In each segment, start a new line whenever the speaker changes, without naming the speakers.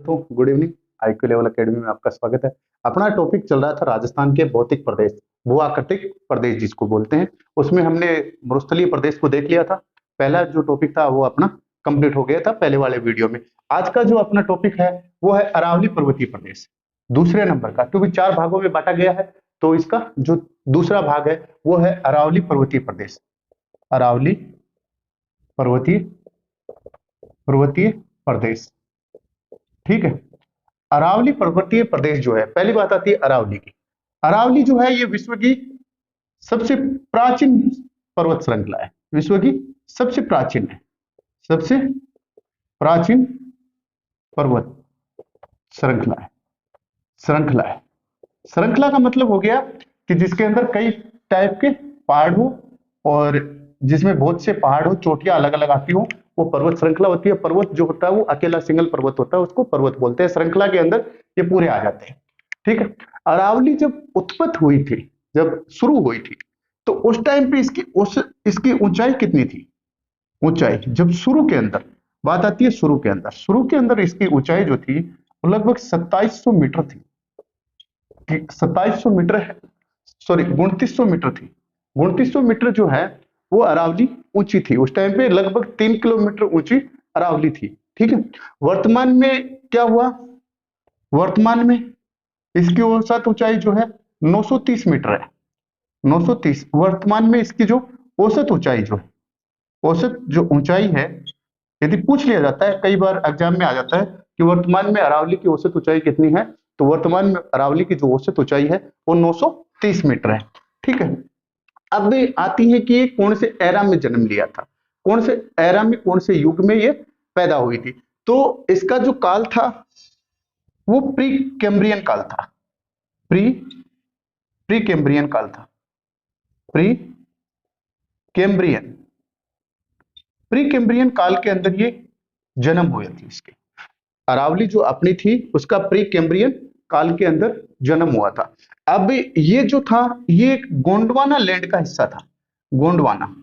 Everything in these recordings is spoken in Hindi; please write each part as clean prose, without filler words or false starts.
दोस्तों good evening. IQ level academy में आपका स्वागत है। अपना टॉपिक चल रहा था राजस्थान के भौतिक प्रदेश, भू आकृतिक प्रदेश जिसको बोलते हैं। उसमें हमने मरुस्थलीय प्रदेश को देख लिया था। पहला जो टॉपिक था वो अपना कंप्लीट हो गया था पहले वाले वीडियो में। आज का जो अपना टॉपिक है वो है अरावली पर्वतीय प्रदेश, दूसरे नंबर का, क्योंकि 4 भागों में बांटा गया है। तो इसका जो दूसरा भाग है वो है अरावली पर्वतीय प्रदेश। अरावली पर्वतीय पर्वतीय प्रदेश, ठीक है। अरावली पर्वतीय प्रदेश जो है, पहली बात आती है अरावली की। अरावली जो है ये विश्व की सबसे प्राचीन पर्वत श्रृंखला है। विश्व की सबसे प्राचीन है, सबसे प्राचीन पर्वत श्रृंखला है। श्रृंखला है, श्रृंखला का मतलब हो गया कि जिसके अंदर कई टाइप के पहाड़ हो और जिसमें बहुत से पहाड़ हो, चोटियां अलग अलग आती हो, वो पर्वत श्रृंखला होती है। पर्वत जो होता है वो अकेला सिंगल पर्वत होता है, उसको पर्वत बोलते हैं। श्रृंखला के अंदर ये पूरे आ जाते हैं, ठीक है। अरावली जब उत्पत्ति हुई थी, जब शुरू हुई थी, तो उस टाइम पे इसकी ऊंचाई कितनी थी? ऊंचाई जब शुरू के अंदर बात आती है, शुरू के अंदर इसकी ऊंचाई जो थी वो लगभग 2700 मीटर थी। 2700 मीटर है, सॉरी 2900 मीटर थी। 2900 मीटर जो है वो अरावली ऊंची थी। उस टाइम पे लगभग 3 किलोमीटर ऊंची अरावली थी, ठीक है। वर्तमान में क्या हुआ? वर्तमान में इसकी औसत ऊंचाई जो है 930 मीटर है। 930 वर्तमान में इसकी जो औसत ऊंचाई जो है, औसत जो ऊंचाई है, यदि पूछ लिया जाता है, कई बार एग्जाम में आ जाता है कि वर्तमान में अरावली की औसत ऊंचाई कितनी है, तो वर्तमान में अरावली की जो औसत ऊंचाई है वो 930 मीटर है, ठीक है। अब आती है कि ये कौन से एरा में जन्म लिया था, कौन से एरा में, कौन से युग में ये पैदा हुई थी। तो इसका जो काल था वो प्री कैम्ब्रियन काल था। प्री कैम्ब्रियन काल था। प्री कैम्ब्रियन काल के अंदर ये जन्म हुई थी। इसके अरावली जो अपनी थी उसका प्री कैम्ब्रियन काल के अंदर जन्म हुआ था। अब ये जो था ये एक गोंडवाना लैंड का हिस्सा था। गोंडवाना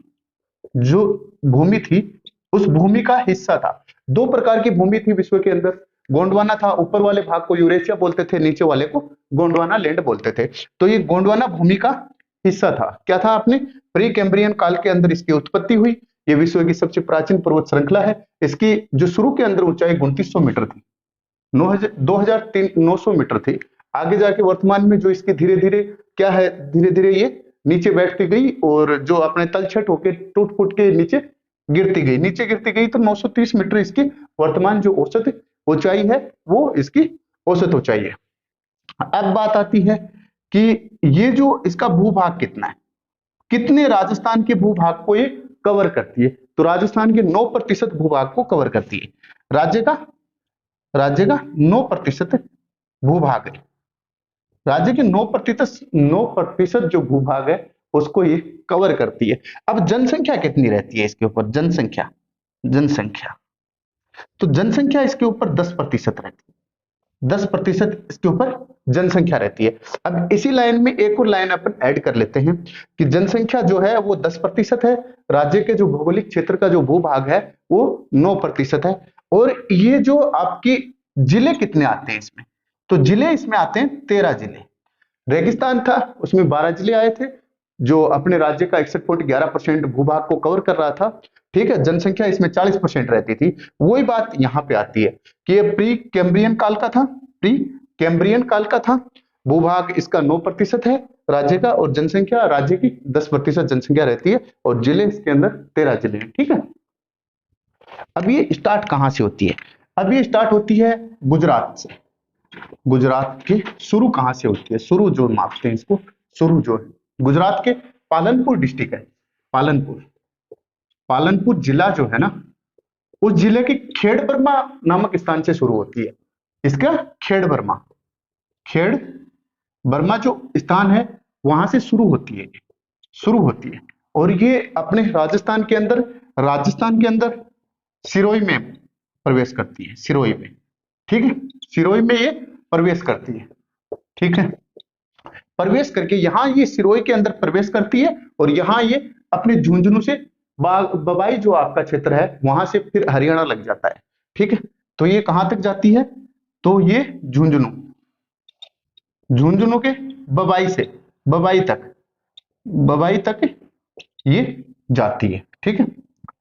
जो भूमि थी उस भूमि का हिस्सा था। 2 प्रकार की भूमि थी विश्व के अंदर। गोंडवाना था, ऊपर वाले भाग को यूरेशिया बोलते थे, नीचे वाले को गोंडवाना लैंड बोलते थे। तो ये गोंडवाना भूमि का हिस्सा था। क्या था? अपने प्री कैम्ब्रियन काल के अंदर इसकी उत्पत्ति हुई। ये विश्व की सबसे प्राचीन पर्वत श्रृंखला है। इसकी जो शुरू के अंदर ऊंचाई 2900 मीटर थी, 900 मीटर थी। आगे जाके वर्तमान में जो इसकी धीरे धीरे क्या है, धीरे धीरे ये नीचे बैठती गई और जो अपने तलछट होके टूट फूट के नीचे गिरती गई। तो 930 मीटर इसकी वर्तमान जो औसत ऊंचाई है वो इसकी औसत ऊंचाई है। अब बात आती है कि ये जो इसका भूभाग कितना है, कितने राजस्थान के भूभाग को ये कवर करती है। तो राजस्थान के 9% भूभाग को कवर करती है। राज्य का 9% भूभाग है। राज्य के 9% जो भूभाग है उसको ये कवर करती है। अब जनसंख्या कितनी रहती है इसके ऊपर? जनसंख्या तो जनसंख्या इसके ऊपर 10% रहती है। 10% इसके ऊपर जनसंख्या रहती है। अब इसी लाइन में एक और लाइन अपन ऐड कर लेते हैं कि जनसंख्या जो है वो 10% है, राज्य के जो भौगोलिक क्षेत्र का जो भूभाग है वो 9% है। और ये जो आपकी जिले कितने आते हैं इसमें? तो जिले इसमें आते हैं 13 जिले। रेगिस्तान था उसमें 12 जिले आए थे, जो अपने राज्य का 61.11% भूभाग को कवर कर रहा था, ठीक है। जनसंख्या इसमें 40% रहती थी। वही बात यहाँ पे आती है कि ये प्री कैम्ब्रियन काल का था। भूभाग इसका 9% है राज्य का, और जनसंख्या राज्य की 10% जनसंख्या रहती है, और जिले इसके अंदर 13 जिले हैं, ठीक है। अब ये स्टार्ट कहां से होती है? अब ये स्टार्ट होती है गुजरात से। गुजरात की शुरू कहां से होती है? शुरू जो मापते हैं इसको, शुरू जो है गुजरात के पालनपुर डिस्ट्रिक्ट है। पालनपुर जिला जो है ना, उस जिले के खेड़बर्मा नामक स्थान से शुरू होती है। इसका खेड़बर्मा जो स्थान है वहां से शुरू होती है। और ये अपने राजस्थान के अंदर सिरोही में प्रवेश करती है। सिरोही में, ठीक है, सिरोही में ये प्रवेश करती है, ठीक है। प्रवेश करके यहाँ ये सिरोही के अंदर प्रवेश करती है, और यहाँ ये अपने झुंझुनू से बबाई जो आपका क्षेत्र है वहां से फिर हरियाणा लग जाता है, ठीक है। तो ये कहां तक जाती है? तो ये झुंझुनू, झुंझुनू के बबाई से बबाई तक ये जाती है। ठीक है,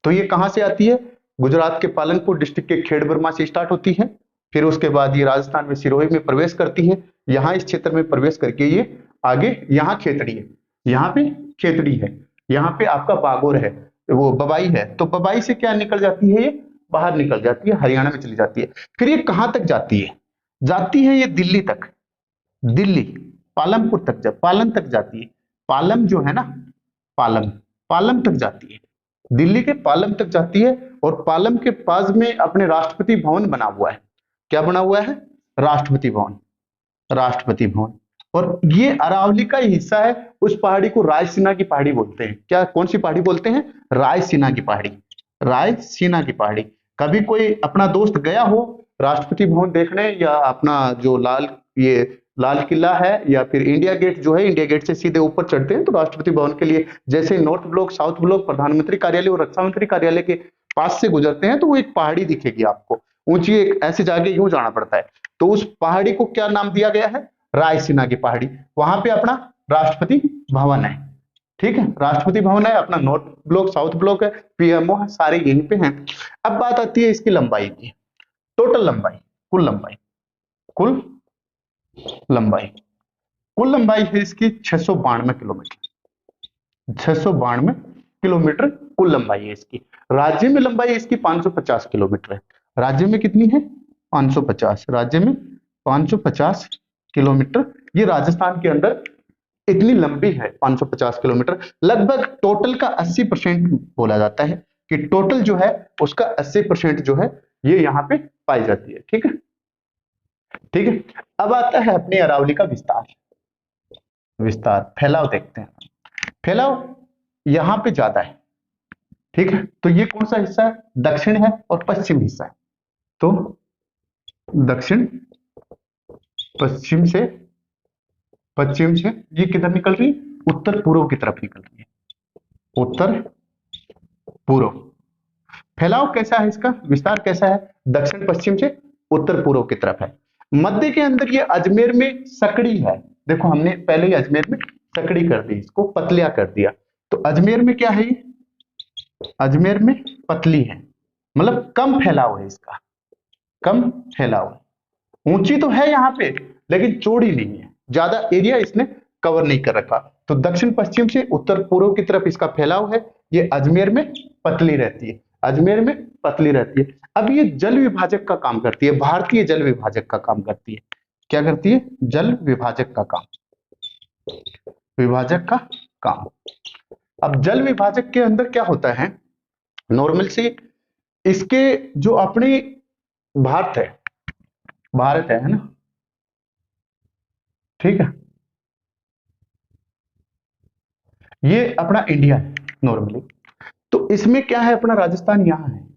तो ये कहां से आती है? गुजरात के पालनपुर डिस्ट्रिक्ट के खेड़ बर्मा से स्टार्ट होती है, फिर उसके बाद ये राजस्थान में सिरोही में प्रवेश करती है। यहाँ इस क्षेत्र में प्रवेश करके ये आगे, यहाँ खेतड़ी है, यहाँ पे खेतड़ी है, यहाँ पे आपका बागोर है, वो बबाई है, तो बबाई से क्या निकल जाती है? ये बाहर निकल जाती है, हरियाणा में चली जाती है। फिर ये कहां तक जाती है? जाती है ये दिल्ली तक, दिल्ली पालमपुर तक, जब पालम तक जाती है, पालम जो है ना, पालम, पालम तक जाती है, दिल्ली के पालम तक जाती है। और पालम के पास में अपने राष्ट्रपति भवन बना हुआ है। क्या बना हुआ है? राष्ट्रपति भवन, राष्ट्रपति भवन। और ये अरावली का ही हिस्सा है। उस पहाड़ी को रायसीना की पहाड़ी बोलते हैं। क्या, कौन सी पहाड़ी बोलते हैं? रायसीना की पहाड़ी, रायसीना की पहाड़ी। कभी कोई अपना दोस्त गया हो राष्ट्रपति भवन देखने, या अपना जो लाल किला है, या फिर इंडिया गेट जो है, इंडिया गेट से सीधे ऊपर चढ़ते हैं तो राष्ट्रपति भवन के लिए जैसे नॉर्थ ब्लॉक, साउथ ब्लॉक, प्रधानमंत्री कार्यालय और रक्षा मंत्री कार्यालय के पास से गुजरते हैं तो वो एक पहाड़ी दिखेगी आपको, ऊंची, एक ऐसी जगह यूं जाना पड़ता है। तो उस पहाड़ी को क्या नाम दिया गया है? रायसीना की पहाड़ी। वहां पे अपना राष्ट्रपति भवन है। ठीक है, राष्ट्रपति भवन है, अपना नॉर्थ ब्लॉक, साउथ ब्लॉक है, पीएमओ है, सारे यहीं पे हैं। अब बात आती है इसकी लंबाई की, टोटल लंबाई, कुल लंबाई, कुल लंबाई, कुल लंबाई है इसकी 692 किलोमीटर, 692 किलोमीटर कुल लंबाई है इसकी। राज्य में लंबाई इसकी 550 किलोमीटर है। राज्य में कितनी है? 550, राज्य में 550 किलोमीटर। ये राजस्थान के अंदर इतनी लंबी है 550 किलोमीटर। लगभग टोटल का 80% बोला जाता है कि टोटल जो है उसका 80% जो है ये यहाँ पे पाई जाती है। ठीक है, ठीक है। अब आता है अपनी अरावली का विस्तार, विस्तार, फैलाव देखते हैं। फैलाव यहां पे ज्यादा है। ठीक है, तो ये कौन सा हिस्सा है? दक्षिण है और पश्चिम हिस्सा है। तो दक्षिण पश्चिम से, पश्चिम से ये किधर निकल रही है? उत्तर पूर्व की तरफ निकल रही है, उत्तर पूर्व। फैलाव कैसा है इसका? विस्तार कैसा है? दक्षिण पश्चिम से उत्तर पूर्व की तरफ है। मध्य के अंदर ये अजमेर में सकड़ी है। देखो हमने पहले ही अजमेर में सकड़ी कर दी, इसको पतलिया कर दिया। तो अजमेर में क्या है? ये अजमेर में पतली है, मतलब कम फैलाव है इसका, कम फैलाव है। ऊंची तो है यहाँ पे लेकिन चौड़ी नहीं है, ज्यादा एरिया इसने कवर नहीं कर रखा। तो दक्षिण पश्चिम से उत्तर पूर्व की तरफ इसका फैलाव है। ये अजमेर में पतली रहती है, अजमेर में पतली रहती है। अब ये जल विभाजक का काम करती है, भारतीय जल विभाजक का काम करती है। क्या करती है? जल विभाजक का काम, विभाजक का काम। अब जल विभाजक के अंदर क्या होता है? नॉर्मल से इसके जो अपनी भारत है, भारत है ना, ठीक है, ये अपना इंडिया है नॉर्मली। तो इसमें क्या है? अपना राजस्थान यहां है,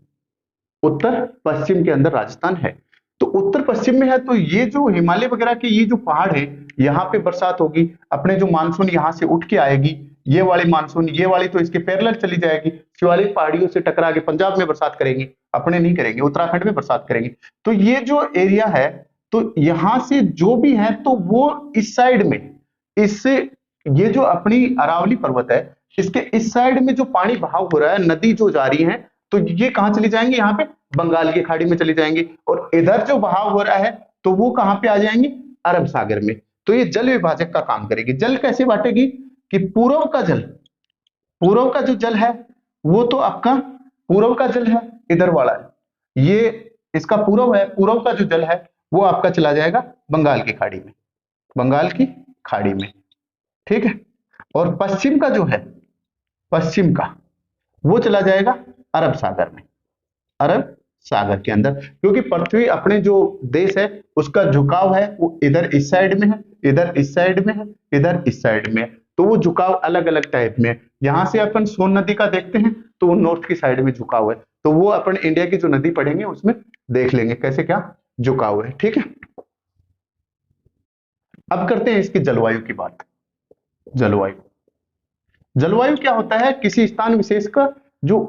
उत्तर पश्चिम के अंदर राजस्थान है। तो उत्तर पश्चिम में है, तो ये जो हिमालय वगैरह के ये जो पहाड़ है, यहाँ पे बरसात होगी। अपने जो मानसून यहाँ से उठ के आएगी, ये वाली मानसून, ये वाली तो इसके पैरेलल चली जाएगी, शिवालिक पहाड़ियों से टकरा के पंजाब में बरसात करेंगी, अपने नहीं करेंगे, उत्तराखंड में बरसात करेंगे। तो ये जो एरिया है, तो यहां से जो भी है तो वो इस साइड में, इससे ये जो अपनी अरावली पर्वत है, इसके इस साइड में जो पानी बहाव हो रहा है, नदी जो जा रही है, तो ये कहां चली जाएंगी? यहाँ पे बंगाल की खाड़ी में चली जाएंगी। और इधर जो बहाव हो रहा है तो वो कहां पे आ जाएंगी? अरब सागर में। तो ये जल विभाजक का काम करेगी। जल कैसे बांटेगी? कि पूर्व का जल, पूर्व का जो जल है वो तो आपका पूर्व का जल है, इधर वाला है, ये इसका पूर्व है, पूर्व का जो जल है वो आपका चला जाएगा बंगाल की खाड़ी में, बंगाल की खाड़ी में। ठीक है, और पश्चिम का जो है, पश्चिम का वो चला जाएगा अरब सागर में, अरब सागर के अंदर। क्योंकि पृथ्वी, अपने जो देश है उसका झुकाव है वो इधर इस साइड में है, इधर इस साइड में है, इधर इस साइड में है। तो वो झुकाव अलग अलग टाइप में है। यहां से अपन सोन नदी का देखते हैं तो वो नॉर्थ की साइड में झुकाव है। तो वो अपन इंडिया की जो नदी पढ़ेंगे उसमें देख लेंगे कैसे क्या झुकाव है। ठीक है, अब करते हैं इसकी जलवायु की बात। जलवायु, जलवायु क्या होता है? किसी स्थान विशेष का जो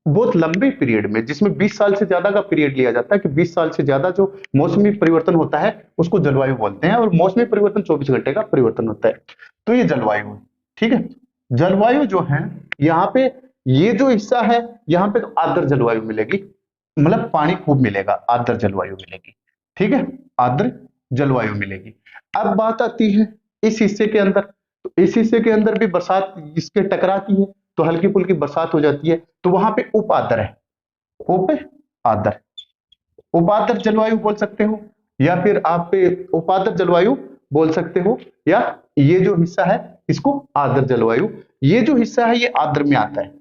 बहुत लंबे पीरियड में, जिसमें 20 साल से ज्यादा का पीरियड लिया जाता है कि 20 साल से ज्यादा जो मौसमी परिवर्तन होता है उसको जलवायु बोलते हैं, और मौसमी परिवर्तन 24 घंटे का परिवर्तन होता है। तो ये जलवायु है, ठीक है। जलवायु जो है यहाँ पे, ये जो हिस्सा है यहाँ पे तो आर्द्र जलवायु मिलेगी, मतलब पानी खूब मिलेगा, आर्द्र जलवायु मिलेगी, ठीक है, आर्द्र जलवायु मिलेगी। अब बात आती है इस हिस्से के अंदर, तो इस हिस्से के अंदर भी बरसात इसके टकराती है तो हल्की फुल्की बरसात हो जाती है, तो वहां पे उप आर्द्र है, उप आर्द्र, उपाद्र जलवायु बोल सकते हो, या फिर आप पे उपाद्र जलवायु बोल सकते हो, या ये जो हिस्सा है इसको आर्द्र जलवायु, ये जो हिस्सा है ये आर्द्र में आता है,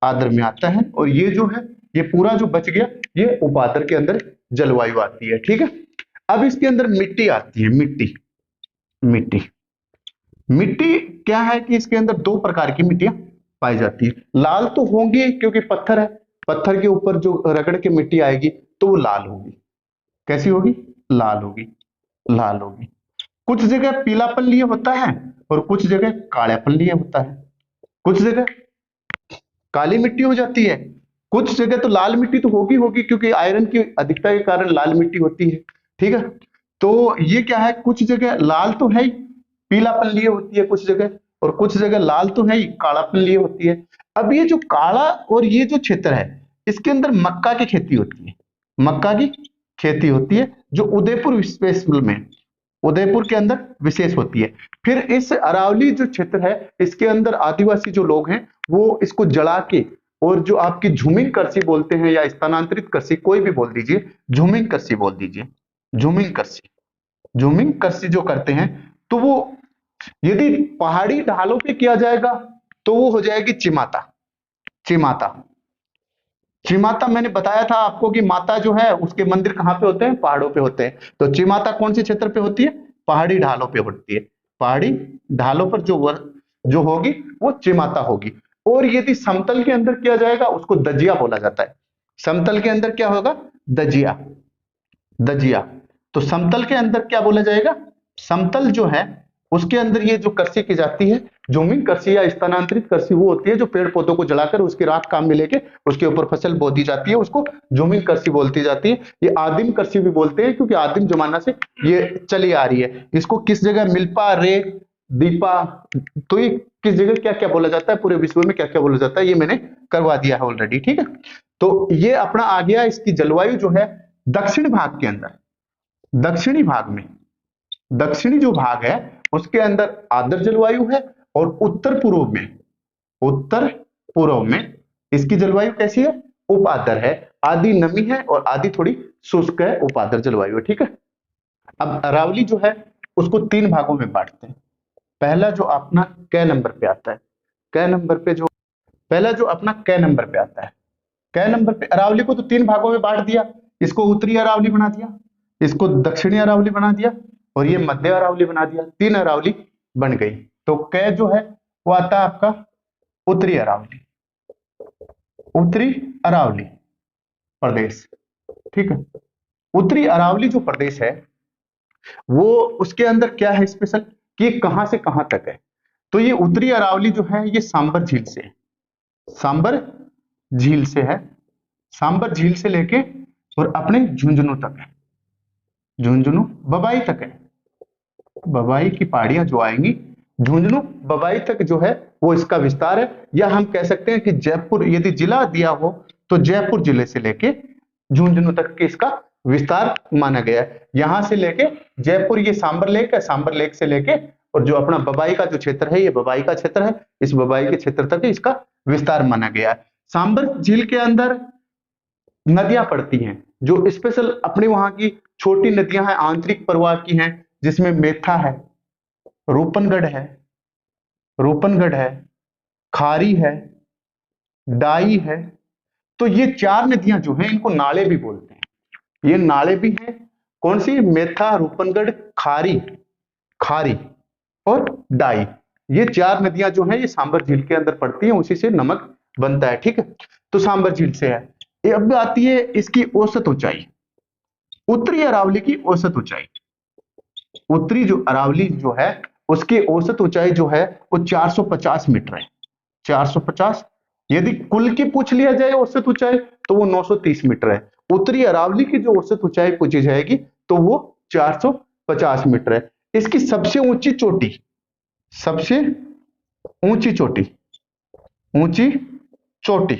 आर्द्र में आता है, और ये जो है ये पूरा जो बच गया ये उपाद्र के अंदर जलवायु आती है, ठीक है। अब इसके अंदर मिट्टी आती है, मिट्टी, मिट्टी, मिट्टी क्या है कि इसके अंदर दो प्रकार की मिट्टियां पाई जाती है। लाल तो होंगी क्योंकि पत्थर है, पत्थर के ऊपर जो रगड़ के मिट्टी आएगी तो वो लाल होगी, कैसी होगी, लाल होगी, लाल होगी। कुछ जगह पीलापन लिए होता है और कुछ जगह कालापन लिए होता है, कुछ जगह काली मिट्टी हो जाती है, कुछ जगह तो लाल मिट्टी तो होगी होगी क्योंकि आयरन की अधिकता के कारण लाल मिट्टी होती है, ठीक है। तो ये क्या है, कुछ जगह लाल तो है ही, पीलापन लिए होती है कुछ जगह, और कुछ जगह लाल तो है ही, कालापन लिए होती है। अब ये जो काला और ये जो क्षेत्र है इसके अंदर मक्का की खेती होती है, मक्का की खेती होती है जो उदयपुर स्पेशल में, उदयपुर के अंदर विशेष होती है। फिर इस अरावली जो क्षेत्र है इसके अंदर आदिवासी जो लोग हैं वो इसको जला के, और जो आपकी झूमिंग कृषि बोलते हैं या स्थानांतरित कृषि कोई भी बोल दीजिए, झूमिंग कृषि बोल दीजिए, झूमिंग कृषि, झूमिंग कृषि जो करते हैं तो वो यदि पहाड़ी ढालों पे किया जाएगा तो वो हो जाएगी चिमाता, चिमाता, चिमाता मैंने बताया था आपको कि माता जो है उसके मंदिर कहाँ पे होते हैं, पहाड़ों पे होते हैं। तो चिमाता कौन से क्षेत्र पे होती है, पहाड़ी ढालों पे होती है, पहाड़ी ढालों पर जो होगी वो चिमाता होगी। और यदि समतल के अंदर किया जाएगा उसको दजिया बोला जाता है, समतल के अंदर क्या होगा, दजिया, दजिया। तो समतल के अंदर क्या बोला जाएगा, समतल जो है उसके अंदर ये जो कृषि की जाती है झूमिंग कृषि या स्थानांतरित कृषि वो होती है जो पेड़ पौधों को जलाकर उसकी राख काम में लेके उसके ऊपर फसल बो दी जाती है, उसको झूमिंग कृषि बोलती जाती है। ये आदिम कृषि भी बोलते हैं क्योंकि आदिम जमाना से ये चली आ रही है। इसको किस जगह मिल्पा, रे, दीपा, तो ये किस जगह क्या क्या बोला जाता है, पूरे विश्व में क्या क्या बोला जाता है ये मैंने करवा दिया है ऑलरेडी, ठीक है। तो ये अपना आ गया, इसकी जलवायु जो है दक्षिण भाग के अंदर, दक्षिणी भाग में, दक्षिणी जो भाग है उसके अंदर आर्द्र जलवायु है, और उत्तर पूर्व में, उत्तर पूर्व में इसकी जलवायु कैसी है, उपाद्र है, आधी नमी है और आधी थोड़ी शुष्क है, उपाद्र जलवायु है, ठीक है। अब अरावली जो है उसको तीन भागों में बांटते हैं। पहला जो अपना क नंबर पे आता है, क नंबर पे जो पहला जो अपना क नंबर पे आता है, क नंबर पे अरावली को तो तीन भागों में बांट दिया, इसको उत्तरी अरावली बना दिया, इसको दक्षिणी अरावली बना दिया, और ये मध्य अरावली बना दिया, तीन अरावली बन गई। तो क जो है वो आता है आपका उत्तरी अरावली, उत्तरी अरावली प्रदेश, ठीक है। उत्तरी अरावली जो प्रदेश है वो उसके अंदर क्या है स्पेशल कि कहां से कहां तक है, तो ये उत्तरी अरावली जो है ये सांबर झील से है, सांबर झील से है, सांबर झील से लेके और अपने झुंझुनू तक है, झुंझुनू बबाई तक है, बबाई की पहाड़ियां जो आएंगी झुंझुनू बबाई तक जो है वो इसका विस्तार है। या हम कह सकते हैं कि जयपुर यदि जिला दिया हो तो जयपुर जिले से लेके झुंझुनू तक के इसका विस्तार माना गया है। यहां से लेके जयपुर ये सांबर लेक है, सांबर लेक से लेके और जो अपना बबाई का जो क्षेत्र है ये बबाई का क्षेत्र है, इस बबाई के क्षेत्र तक इसका विस्तार माना गया है। सांबर झील के अंदर नदियां पड़ती हैं जो स्पेशल अपने वहां की छोटी नदियां हैं, आंतरिक प्रवाह की हैं, जिसमें मेथा है, रूपनगढ़ है, रूपनगढ़ है, खारी है, डाई है। तो ये चार नदियां जो हैं इनको नाले भी बोलते हैं, ये नाले भी हैं। कौन सी, मेथा, रूपनगढ़, खारी, खारी और डाई, ये चार नदियां जो हैं ये सांबर झील के अंदर पड़ती हैं, उसी से नमक बनता है, ठीक है। तो सांबर झील से है। अब आती है इसकी औसत ऊंचाई, उत्तरी अरावली की औसत ऊंचाई, उत्तरी जो अरावली जो है उसकी औसत ऊंचाई जो है वो 450 मीटर है, 450 यदि कुल की पूछ लिया जाए औसत ऊंचाई तो वो 930 मीटर है। उत्तरी अरावली की जो औसत ऊंचाई पूछी जाएगी तो वो 450 मीटर है। इसकी सबसे ऊंची चोटी, सबसे ऊंची चोटी, ऊंची चोटी,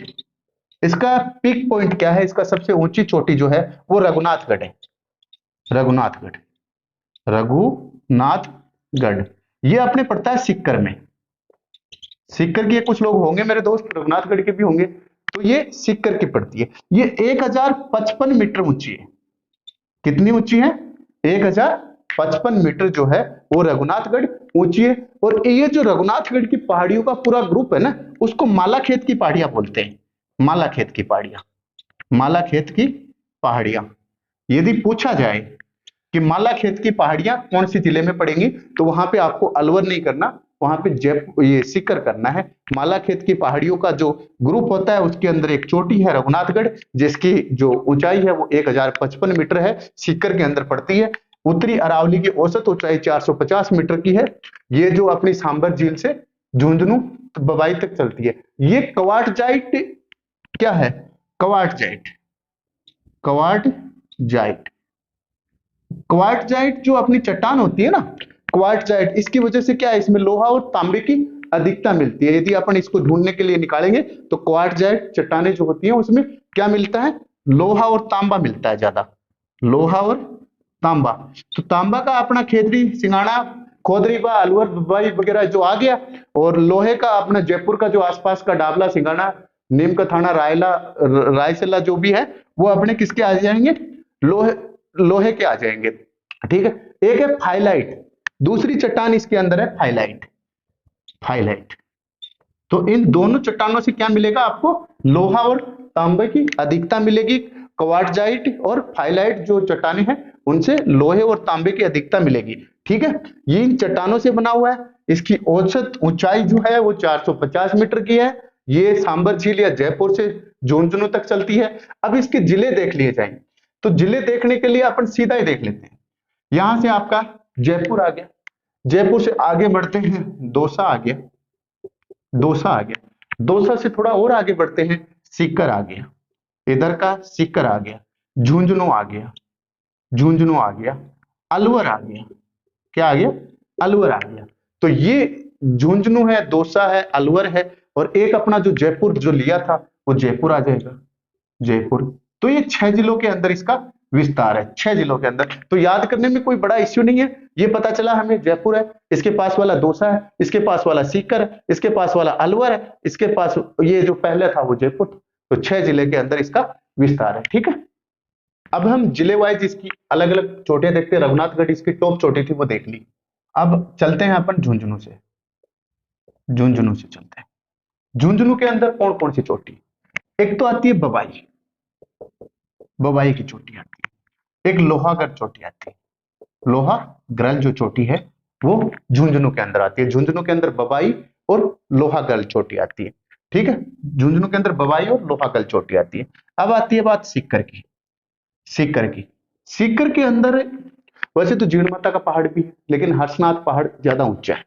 इसका पीक पॉइंट क्या है? इसका सबसे ऊंची चोटी जो है वो रघुनाथगढ़ है। रघुनाथगढ़, रघुनाथगढ़ ये अपने पड़ता है सीकर में। सीकर के कुछ लोग होंगे मेरे दोस्त, रघुनाथगढ़ के भी होंगे। तो ये सीकर की पड़ती है। ये 1055 मीटर ऊंची है। कितनी ऊंची है? 1055 मीटर जो है वो रघुनाथगढ़ ऊंची है। और ये जो रघुनाथगढ़ की पहाड़ियों का पूरा ग्रुप है ना, उसको मालाखेत की पहाड़ियां बोलते हैं। मालाखेत की पहाड़ियां, मालाखेत की पहाड़ियां। यदि पूछा जाए कि मालाखेत की पहाड़ियां कौन सी जिले में पड़ेंगी, तो वहां पे आपको अलवर नहीं करना, वहां पे जयपुर, ये सीकर करना है। मालाखेत की पहाड़ियों का जो ग्रुप होता है उसके अंदर एक चोटी है रघुनाथगढ़, जिसकी जो ऊंचाई है वो 1055 मीटर है, सीकर के अंदर पड़ती है। उत्तरी अरावली की औसत ऊंचाई 450 मीटर की है। ये जो अपनी सांबर झील से झुंझुनू बबाई तक चलती है। ये क्वार्टजाइट क्या है? क्वार्टजाइट, क्वार्टजाइट, क्वार्टजाइट जो अपनी चट्टान होती है ना, क्वार्टजाइट, इसकी वजह से क्या है, इसमें लोहा और तांबे की अधिकता मिलती है। यदि अपन इसको ढूंढने के लिए निकालेंगे तो क्वार्टजाइट चट्टानें जो होती हैं उसमें क्या मिलता है? लोहा और तांबा मिलता है ज्यादा, लोहा और तांबा। तो तांबा का अपना खेतड़ी, सिंगाड़ा, खोदरीबा, अलवर, दुबई वगैरह जो आ गया। और लोहे का अपना जयपुर का जो आसपास का डाबला, सिंगाड़ा, नीम का थाना, रायला, रायसला जो भी है वो अपने किसके आ जाएंगे? लोहे, लोहे के आ जाएंगे। ठीक है। एक है फाइलाइट, दूसरी चट्टान इसके अंदर है फाइलाइट, फाइलाइट। तो इन दोनों चट्टानों से क्या मिलेगा आपको? लोहा और तांबे की अधिकता मिलेगी। क्वार्टजाइट और फाइलाइट जो चट्टानें हैं उनसे लोहे और तांबे की अधिकता मिलेगी। ठीक है। ये इन चट्टानों से बना हुआ है। इसकी औसत ऊंचाई जो है वो 450 मीटर की है। ये सांबर झील या जयपुर से झुंझुनू तक चलती है। अब इसके जिले देख लिए जाएंगे, तो जिले देखने के लिए अपन सीधा ही देख लेते हैं। यहां से आपका जयपुर आ गया, जयपुर से आगे बढ़ते हैं, दौसा आ गया, दौसा आ गया, दौसा से थोड़ा और आगे बढ़ते हैं, सीकर आ गया, इधर का सीकर आ गया, झुंझुनू आ गया, झुंझुनू आ गया, अलवर आ गया। क्या आ गया? अलवर आ गया। तो ये झुंझुनू है, दौसा है, अलवर है, और एक अपना जो जयपुर जो लिया था वो जयपुर आ जाएगा, जयपुर। तो ये 6 जिलों के अंदर इसका विस्तार है, 6 जिलों के अंदर। तो याद करने में कोई बड़ा इश्यू नहीं है। ये पता चला हमें जयपुर है, इसके पास वाला दौसा है, इसके पास वाला सीकर है, इसके पास वाला अलवर है, इसके पास ये जो पहले था वो जयपुर। तो 6 जिले के अंदर इसका विस्तार है। ठीक है। अब हम जिले वाइज इसकी अलग अलग चोटियां देखते हैं। रघुनाथगढ़ इसकी टॉप चोटी थी, वो देख ली। अब चलते हैं अपन झुंझुनू से, झुंझुनू से चलते हैं। झुंझुनू के अंदर कौन कौन सी चोटी? एक तो आती है बबाई, बबाई की चोटी आती है। एक लोहागढ़ चोटी आती है, लोहागढ़ जो चोटी है वो झुंझुनू के अंदर आती है। झुंझुनू के अंदर बबाई और लोहागढ़ चोटी आती है। ठीक है। झुंझुनू के अंदर बबाई और लोहागढ़ चोटी आती है। अब आती है बात सीकर की, सीकर की। सीकर के अंदर वैसे तो जीण माता का पहाड़ भी है, लेकिन हर्षनाथ पहाड़ ज्यादा ऊंचा है।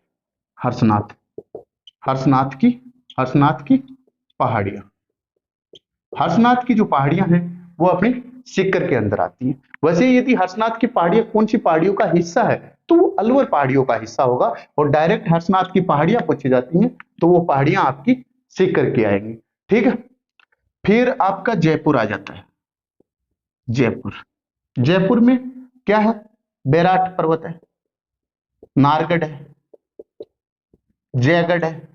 हर्षनाथ, हर्षनाथ की, हर्षनाथ की पहाड़ियां, हर्षनाथ की जो पहाड़ियां हैं वो अपनी सीकर के अंदर आती हैं। वैसे यदि हर्षनाथ की पहाड़ियां कौन सी पहाड़ियों का हिस्सा है, तो वो अलवर पहाड़ियों का हिस्सा होगा। और डायरेक्ट हर्षनाथ की पहाड़ियां पूछी जाती हैं तो वो पहाड़ियां आपकी सीकर की आएंगी। ठीक है। फिर आपका जयपुर आ जाता है, जयपुर। जयपुर में क्या है? बैराट पर्वत है, नारगढ़ है, जयगढ़ है,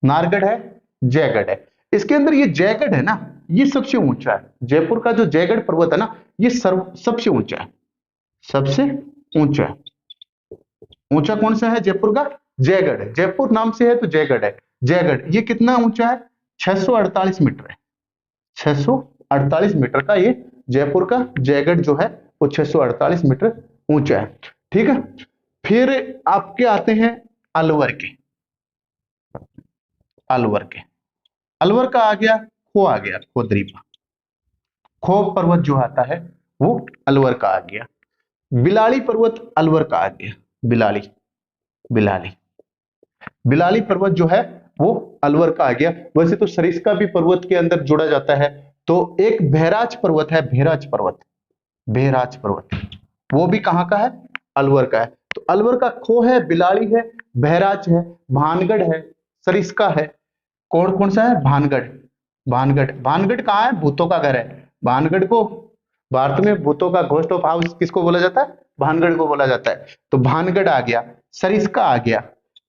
नारगढ़ है, जयगढ़ है। इसके अंदर ये जयगढ़ है ना, ये सबसे ऊंचा है। जयपुर का जो जयगढ़ पर्वत है ना, ये सबसे ऊंचा है, सबसे ऊंचा है। ऊंचा कौन सा है जयपुर का? जयगढ़ है। जयपुर नाम से है तो जयगढ़ है। जयगढ़ ये कितना ऊंचा है? 648 मीटर है। 648 मीटर का ये जयपुर का जयगढ़ जो है वो 648 मीटर ऊंचा है। ठीक है। फिर आपके आते हैं अलवर के, अलवर के, अलवर का आ गया, खो आ गया, खोदरीबा, खो पर्वत जो आता है वो अलवर का आ गया। बिलाड़ी पर्वत अलवर का आ गया, बिलाड़ी, बिलाली, बिलाली पर्वत जो है वो अलवर का आ गया। वैसे तो सरिस्का भी पर्वत के अंदर जोड़ा जाता है। तो एक बहराज पर्वत है, बहराज पर्वत, बहराज पर्वत, वो भी कहाँ का है? अलवर का है। तो अलवर का खो है, बिलाड़ी है, बहराज है, भानगढ़ है, सरिस्का है। कौन कौन सा है? भानगढ़। भानगढ़, भानगढ़ कहाँ है? भूतों का घर है। भानगढ़ को भारत में भूतों का घोस्ट ऑफ हाउस किसको बोला जाता है? भानगढ़ को बोला जाता है। तो भानगढ़ आ गया, सरिस्का आ गया,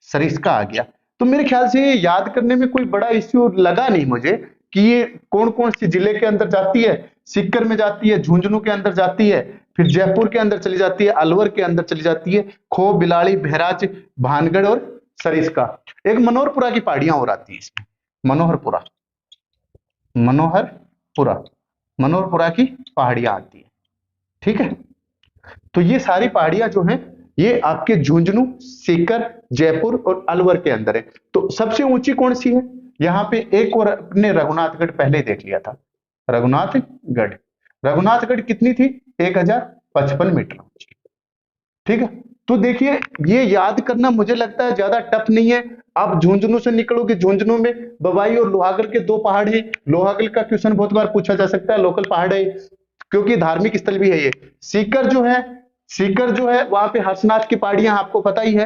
सरिस्का आ गया। तो मेरे ख्याल से ये याद करने में कोई बड़ा इश्यू लगा नहीं मुझे कि ये कौन कौन सी जिले के अंदर जाती है। सीकर में जाती है, झुंझुनू के अंदर जाती है, फिर जयपुर के अंदर चली जाती है, अलवर के अंदर चली जाती है, खो, बिलाड़ी, बहराज, भानगढ़ और सरिस्का। एक मनोहरपुरा की पहाड़ियां और आती है इसमें, मनोहरपुरा, मनोहरपुरा, मनोहरपुरा की पहाड़ियां आती है। ठीक है, तो ये सारी पहाड़ियां जो हैं ये आपके झुंझुनू, सीकर, जयपुर और अलवर के अंदर है। तो सबसे ऊंची कौन सी है? यहाँ पे एक और अपने रघुनाथगढ़ पहले ही देख लिया था, रघुनाथगढ़। रघुनाथगढ़ कितनी थी? 1055 मीटर ऊंची। ठीक है, तो देखिए ये याद करना मुझे लगता है ज्यादा टफ नहीं है। आप झुंझुनू से निकलोगे, झुंझुनू में बवाई और लोहागढ़ के दो पहाड़ हैं। लोहागढ़ का क्वेश्चन बहुत बार पूछा जा सकता है, लोकल पहाड़ है क्योंकि धार्मिक स्थल भी है ये। सीकर जो है, सीकर जो है वहां पे हर्षनाथ की पहाड़ियां, आपको पता ही है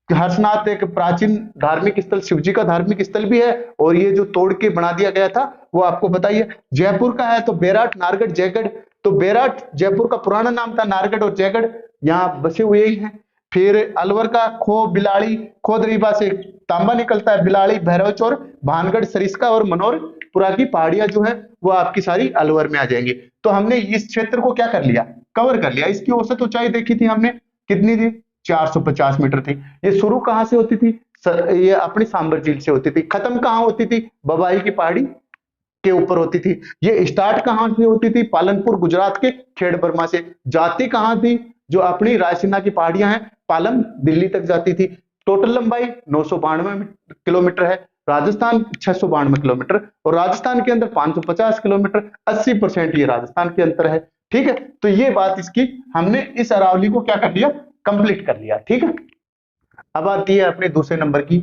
कि हर्षनाथ एक प्राचीन धार्मिक स्थल, शिव जी का धार्मिक स्थल भी है, और ये जो तोड़ के बना दिया गया था वो आपको पता ही है। जयपुर का है तो बेराट, नारगढ़, जयगढ़। तो बेराट जयपुर का पुराना नाम था, नारगढ़ और जयगढ़ यहाँ बसे हुए ही हैं। फिर अलवर का खो, बिलाड़ी, खोदरीबा से तांबा निकलता है, बिलाड़ी, बहरोच और भानगढ़, सरिस्का और मनोहरपुरा की पहाड़ियां जो है वो आपकी सारी अलवर में आ जाएंगी। तो हमने इस क्षेत्र को क्या कर लिया? कवर कर लिया। इसकी औसत ऊंचाई देखी थी हमने, कितनी थी? 450 मीटर थी। ये शुरू कहां से होती थी? ये अपनी सांबर झील से होती थी। खत्म कहां होती थी? बवाई की पहाड़ी के ऊपर होती थी। ये स्टार्ट कहां से होती थी? पालनपुर, गुजरात के खेड़ बर्मा से। जाती कहां थी? जो अपनी रायसीना की पहाड़ियां हैं, पालम, दिल्ली तक जाती थी। टोटल लंबाई 992 किलोमीटर है। राजस्थान 692 किलोमीटर, और राजस्थान के अंदर 550 किलोमीटर। 80% ये राजस्थान के अंदर है। ठीक है, तो ये बात इसकी हमने इस अरावली को क्या कर लिया? कंप्लीट कर लिया। ठीक है, अब आती है अपने दूसरे नंबर की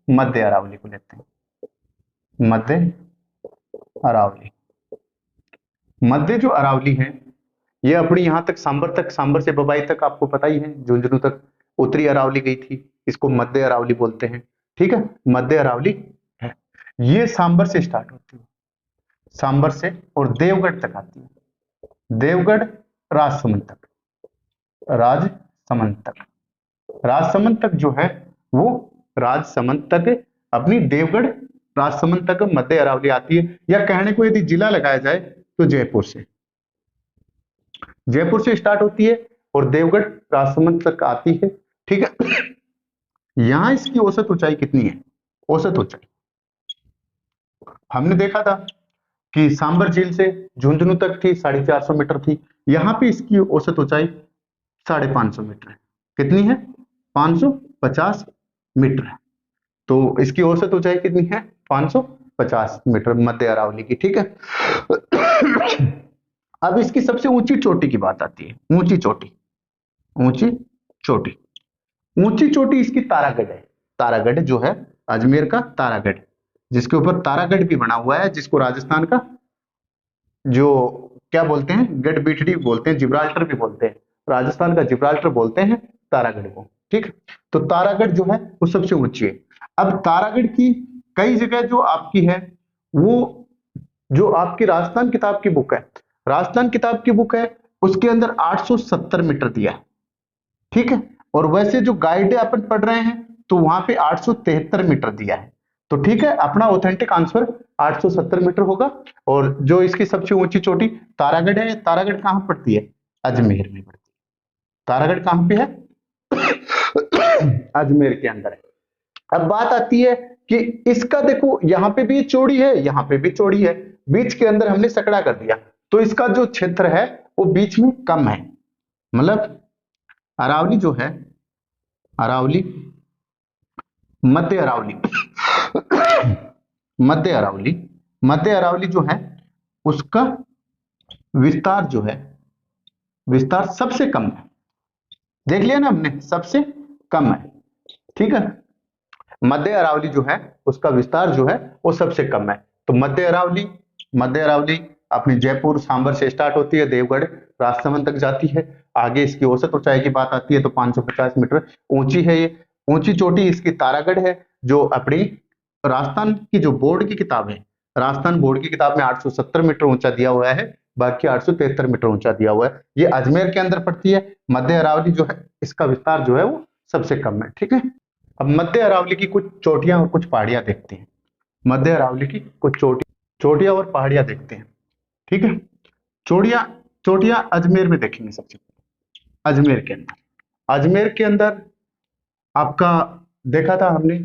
मध्य अरावली को लेते हैं। मध्य अरावली, मध्य जो अरावली है ये अपनी यहां तक सांबर तक, सांबर से बबाई तक आपको पता ही है, झुंझुनू तक उत्तरी अरावली गई थी, इसको मध्य अरावली बोलते हैं। ठीक है, मध्य अरावली है। ये सांबर से स्टार्ट होती है, सांबर से, और देवगढ़ तक आती है। देवगढ़, राजसमंद तक, राजसमंद तक, राजसमंद तक जो है वो राजसमंद तक अपनी देवगढ़, राजसमंद तक मध्य अरावली आती है। या कहने को यदि जिला लगाया जाए तो जयपुर से, जयपुर से स्टार्ट होती है और देवगढ़, राजसमंद तक आती है। ठीक है, यहां इसकी औसत ऊंचाई कितनी है? औसत ऊंचाई हमने देखा था कि सांबर झील से झुंझुनू तक थी, 450 मीटर थी। यहां पे इसकी औसत ऊंचाई 550 मीटर है। कितनी है? 550 मीटर है। तो इसकी औसत ऊंचाई कितनी है? 550 मीटर मध्य अरावली की। ठीक है, अब इसकी सबसे ऊंची चोटी की बात आती है। ऊंची चोटी, ऊंची चोटी, ऊंची चोटी इसकी तारागढ़ है। तारागढ़ जो है अजमेर का तारागढ़, जिसके ऊपर तारागढ़ भी बना हुआ है, जिसको राजस्थान का जो क्या बोलते हैं, गढ़ बीटड़ी बोलते हैं, जिब्राल्टर भी बोलते हैं, राजस्थान का जिब्राल्टर बोलते हैं तारागढ़ को। ठीक है, तो तारागढ़ जो है वो सबसे ऊंची है। अब तारागढ़ की कई जगह जो आपकी है, वो जो आपकी राजस्थान किताब की बुक है, राजस्थान किताब की बुक है उसके अंदर 870 मीटर दिया है। ठीक है, और वैसे जो गाइड अपन पढ़ रहे हैं तो वहां पे 873 मीटर दिया है। तो ठीक है, अपना ऑथेंटिक आंसर 870 मीटर होगा। और जो इसकी सबसे ऊंची चोटी तारागढ़ है, तारागढ़ कहां पड़ती है? अजमेर में पड़ती है। तारागढ़ कहां पे है? अजमेर के अंदर है। अब बात आती है कि इसका देखो यहाँ पे भी चौड़ी है, यहाँ पे भी चौड़ी है, बीच के अंदर हमने सकड़ा कर दिया, तो इसका जो क्षेत्र है वो बीच में कम है। मतलब अरावली जो है, अरावली, मध्य अरावली, मध्य अरावली, मध्य अरावली जो है उसका विस्तार जो है, विस्तार सबसे कम है। देख लिया ना हमने, सबसे कम है। ठीक है, मध्य अरावली जो है उसका विस्तार जो है वो सबसे कम है। तो मध्य अरावली अपनी जयपुर सांबर से स्टार्ट होती है, देवगढ़ राजसमंद तक जाती है। आगे इसकी औसत ऊंचाई की बात आती है तो 550 मीटर ऊंची है ये। ऊंची चोटी इसकी तारागढ़ है, जो अपनी राजस्थान की जो बोर्ड की किताब है, राजस्थान बोर्ड की किताब में 870 मीटर ऊंचा दिया हुआ है, बाकी 873 मीटर ऊंचा दिया हुआ है। ये अजमेर के अंदर पड़ती है। मध्य अरावली जो है इसका विस्तार जो है वो सबसे कम है। ठीक है, अब मध्य अरावली की कुछ चोटियां और कुछ पहाड़ियां देखते हैं। मध्य अरावली की कुछ चोटियां और पहाड़ियां देखते हैं। ठीक है, चोटियां चोटियां अजमेर में देखेंगे सबसे पहले। अजमेर के अंदर आपका देखा था हमने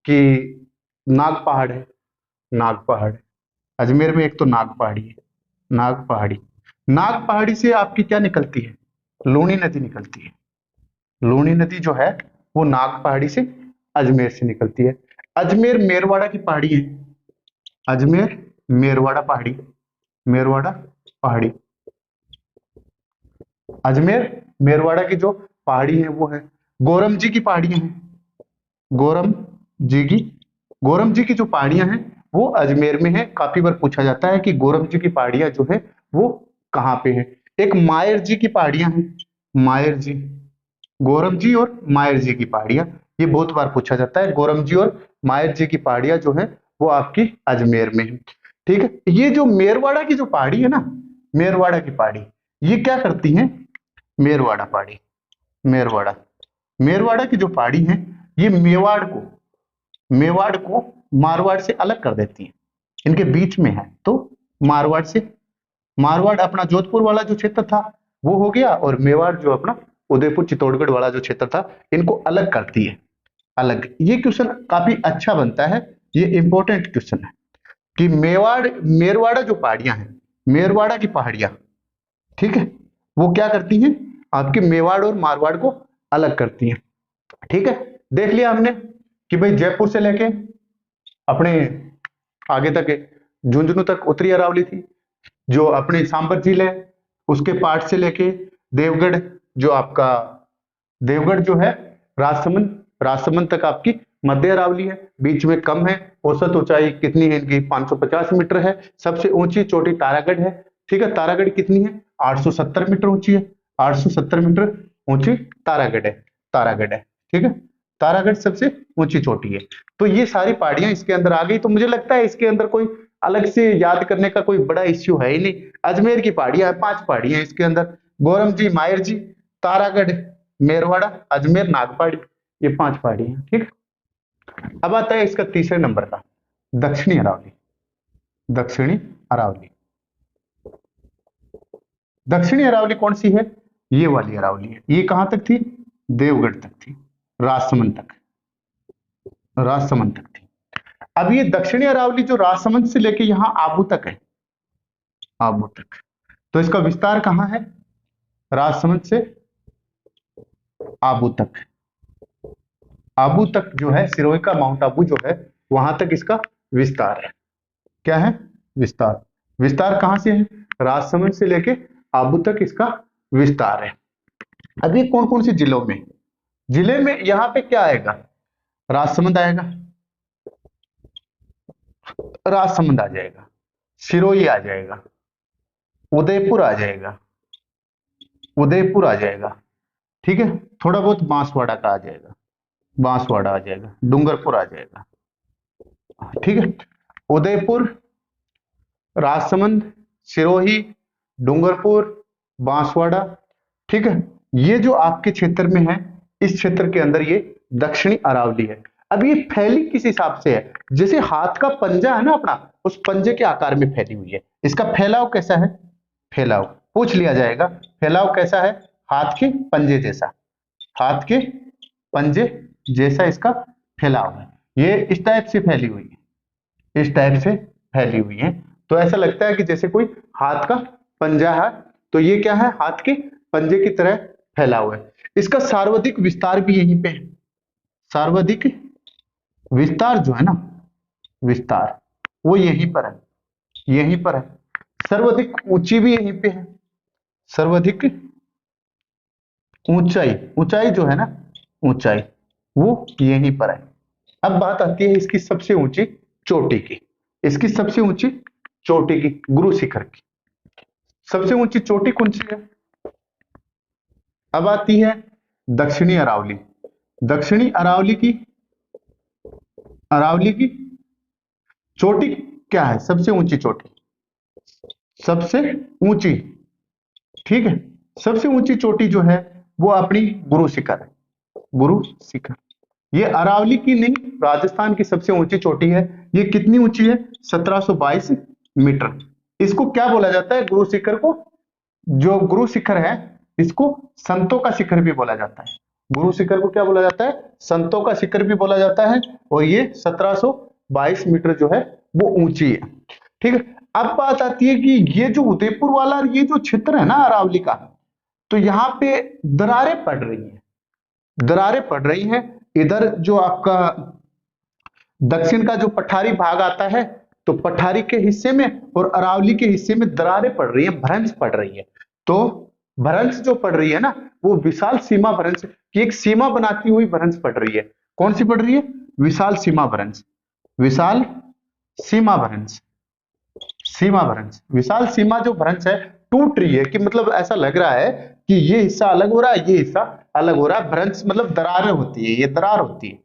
कि नाग पहाड़ है। नाग पहाड़ अजमेर में एक तो नाग पहाड़ी है। नाग पहाड़ी से आपकी क्या निकलती है? लूनी नदी निकलती है। लूनी नदी जो है वो नाग पहाड़ी से अजमेर से निकलती है। अजमेर मेरवाड़ा की पहाड़ी है। अजमेर मेरवाड़ा पहाड़ी, मेरवाड़ा पहाड़ी। अजमेर मेरवाड़ा की जो पहाड़ी है वो है। गोरम जी की पहाड़ियां हैं। गोरम जी की जो पहाड़ियां हैं वो अजमेर में है। काफी बार पूछा जाता है कि गोरम जी की पहाड़ियां जो है वो कहाँ पे है। एक मायर जी की पहाड़ियां हैं। मायर जी, गोरम जी और मायर जी की पहाड़ियां, ये बहुत बार पूछा जाता है। गोरम जी और मायर जी की पहाड़ियां जो है वो आपकी अजमेर में है। ठीक है, ये जो मेरवाड़ा की जो पहाड़ी है ना, मेरवाड़ा की पहाड़ी, ये क्या करती है? मेरवाड़ा पहाड़ी, मेरवाड़ा मेरवाड़ा की जो पहाड़ी है ये मेवाड़ को मारवाड़ से अलग कर देती है। इनके बीच में है तो मारवाड़ अपना जोधपुर वाला जो क्षेत्र था वो हो गया, और मेवाड़ जो अपना उदयपुर चित्तौड़गढ़ वाला जो क्षेत्र था इनको अलग करती है। अलग, ये क्वेश्चन काफी अच्छा बनता है, ये इंपॉर्टेंट क्वेश्चन है कि मेरवाड़ा जो पहाड़ियां हैं, मेरवाड़ा की पहाड़ियां, ठीक है, वो क्या करती हैं? आपके मेवाड़ और मारवाड़ को अलग करती हैं। ठीक है, देख लिया हमने कि भाई जयपुर से लेके अपने आगे तक झुंझुनू तक उत्तरी अरावली थी। जो अपने सांबर झील है उसके पार्ट से लेके देवगढ़, जो आपका देवगढ़ जो है राजसमंद तक आपकी मध्य अरावली है। बीच में कम है। औसत ऊंचाई कितनी है इनकी? 550 मीटर है। सबसे ऊंची चोटी तारागढ़ है। ठीक है, तारागढ़ कितनी है? 870 मीटर ऊंची है। 870 मीटर ऊंची तारागढ़ है। ठीक है, तारागढ़ सबसे ऊंची चोटी है। तो ये सारी पहाड़ियां इसके अंदर आ गई। तो मुझे लगता है इसके अंदर कोई अलग से याद करने का कोई बड़ा इश्यू है ही नहीं। अजमेर की पहाड़ियां है, 5 पहाड़ियां हैं इसके अंदर। गोरम जी, मायर जी, तारागढ़, मेरवाड़ा, अजमेर, नागपहाड़ी, ये 5 पहाड़ियां हैं। ठीक, अब आता है इसका तीसरे नंबर का, दक्षिणी अरावली। दक्षिणी अरावली, दक्षिणी अरावली कौन सी है? ये वाली अरावली है। ये कहां तक थी? देवगढ़ तक थी, राजसमंद तक थी। अब ये दक्षिणी अरावली जो राजसमंद से लेके यहां आबू तक है, आबू तक, तो इसका विस्तार कहां है? राजसमंद से आबू तक। आबू तक जो है, सिरोही का माउंट आबू जो है, वहां तक इसका विस्तार है। क्या है? विस्तार। विस्तार कहां से है? राजसमंद से लेके आबू तक इसका विस्तार है। अभी कौन कौन से जिलों में? जिले में यहां पे क्या आएगा? राजसमंद आएगा, राजसमंद आ जाएगा, सिरोही आ जाएगा, उदयपुर आ जाएगा, ठीक है, थोड़ा बहुत बांसवाड़ा का आ जाएगा, बांसवाड़ा आ जाएगा, डूंगरपुर आ जाएगा। ठीक है, उदयपुर, राजसमंद, सिरोही, डूंगरपुर, बांसवाड़ा। ठीक है, ये जो आपके क्षेत्र में है, इस क्षेत्र के अंदर ये दक्षिणी अरावली है। अब ये फैली किस हिसाब से है? जैसे हाथ का पंजा है ना अपना, उस पंजे के आकार में फैली हुई है। इसका फैलाव कैसा है? फैलाव पूछ लिया जाएगा। फैलाव कैसा है? हाथ के पंजे जैसा, हाथ के पंजे जैसा इसका फैलाव है। ये इस टाइप से फैली हुई है, इस टाइप से फैली हुई है। तो ऐसा लगता है कि जैसे कोई हाथ का पंजा है। तो ये क्या है? हाथ के पंजे की तरह फैला हुआ है। इसका सर्वाधिक विस्तार भी यहीं पे है। सर्वाधिक विस्तार जो है ना, विस्तार वो यहीं पर है, यहीं पर है। सर्वाधिक ऊंची भी यहीं पे है। सर्वाधिक ऊंचाई, ऊंचाई जो है ना, ऊंचाई वो यहीं पर है, अब बात आती है इसकी सबसे ऊंची चोटी की, इसकी सबसे ऊंची चोटी की, गुरु शिखर की सबसे ऊंची चोटी कौन सी है? अब आती है दक्षिणी अरावली। दक्षिणी अरावली की चोटी क्या है? सबसे ऊंची चोटी, सबसे ऊंची, ठीक है। सबसे ऊंची चोटी जो है वो अपनी गुरु शिखर है, गुरु शिखर। ये अरावली की नहीं, राजस्थान की सबसे ऊंची चोटी है। ये कितनी ऊंची है? 1722 मीटर। इसको क्या बोला जाता है? गुरु शिखर को, जो गुरु शिखर है इसको संतों का शिखर भी बोला जाता है। गुरु शिखर को क्या बोला जाता है? संतों का शिखर भी बोला जाता है। और ये 1722 मीटर जो है वो ऊंची है, ठीक है। अब बात आती है कि ये जो उदयपुर वाला ये जो क्षेत्र है ना अरावली का, तो यहाँ पे दरारें पड़ रही हैं, दरारें पड़ रही हैं। इधर जो आपका दक्षिण का जो पठारी भाग आता है, तो पठारी के हिस्से में और अरावली के हिस्से में दरारें पड़ रही है, भ्रंश पड़ रही है। तो भ्रंश जो पड़ रही है ना, वो विशाल सीमा भ्रंश की एक सीमा बनाती हुई भ्रंश पड़ रही है। कौन सी पड़ रही है? विशाल सीमा भ्रंश, विशाल सीमा भ्रंश, सीमा भ्रंश। विशाल सीमा जो भ्रंश है टूट रही है, कि मतलब ऐसा लग रहा है कि ये हिस्सा अलग हो रहा है, ये हिस्सा अलग हो रहा है। भ्रंश मतलब दरारें होती है, ये दरार होती है,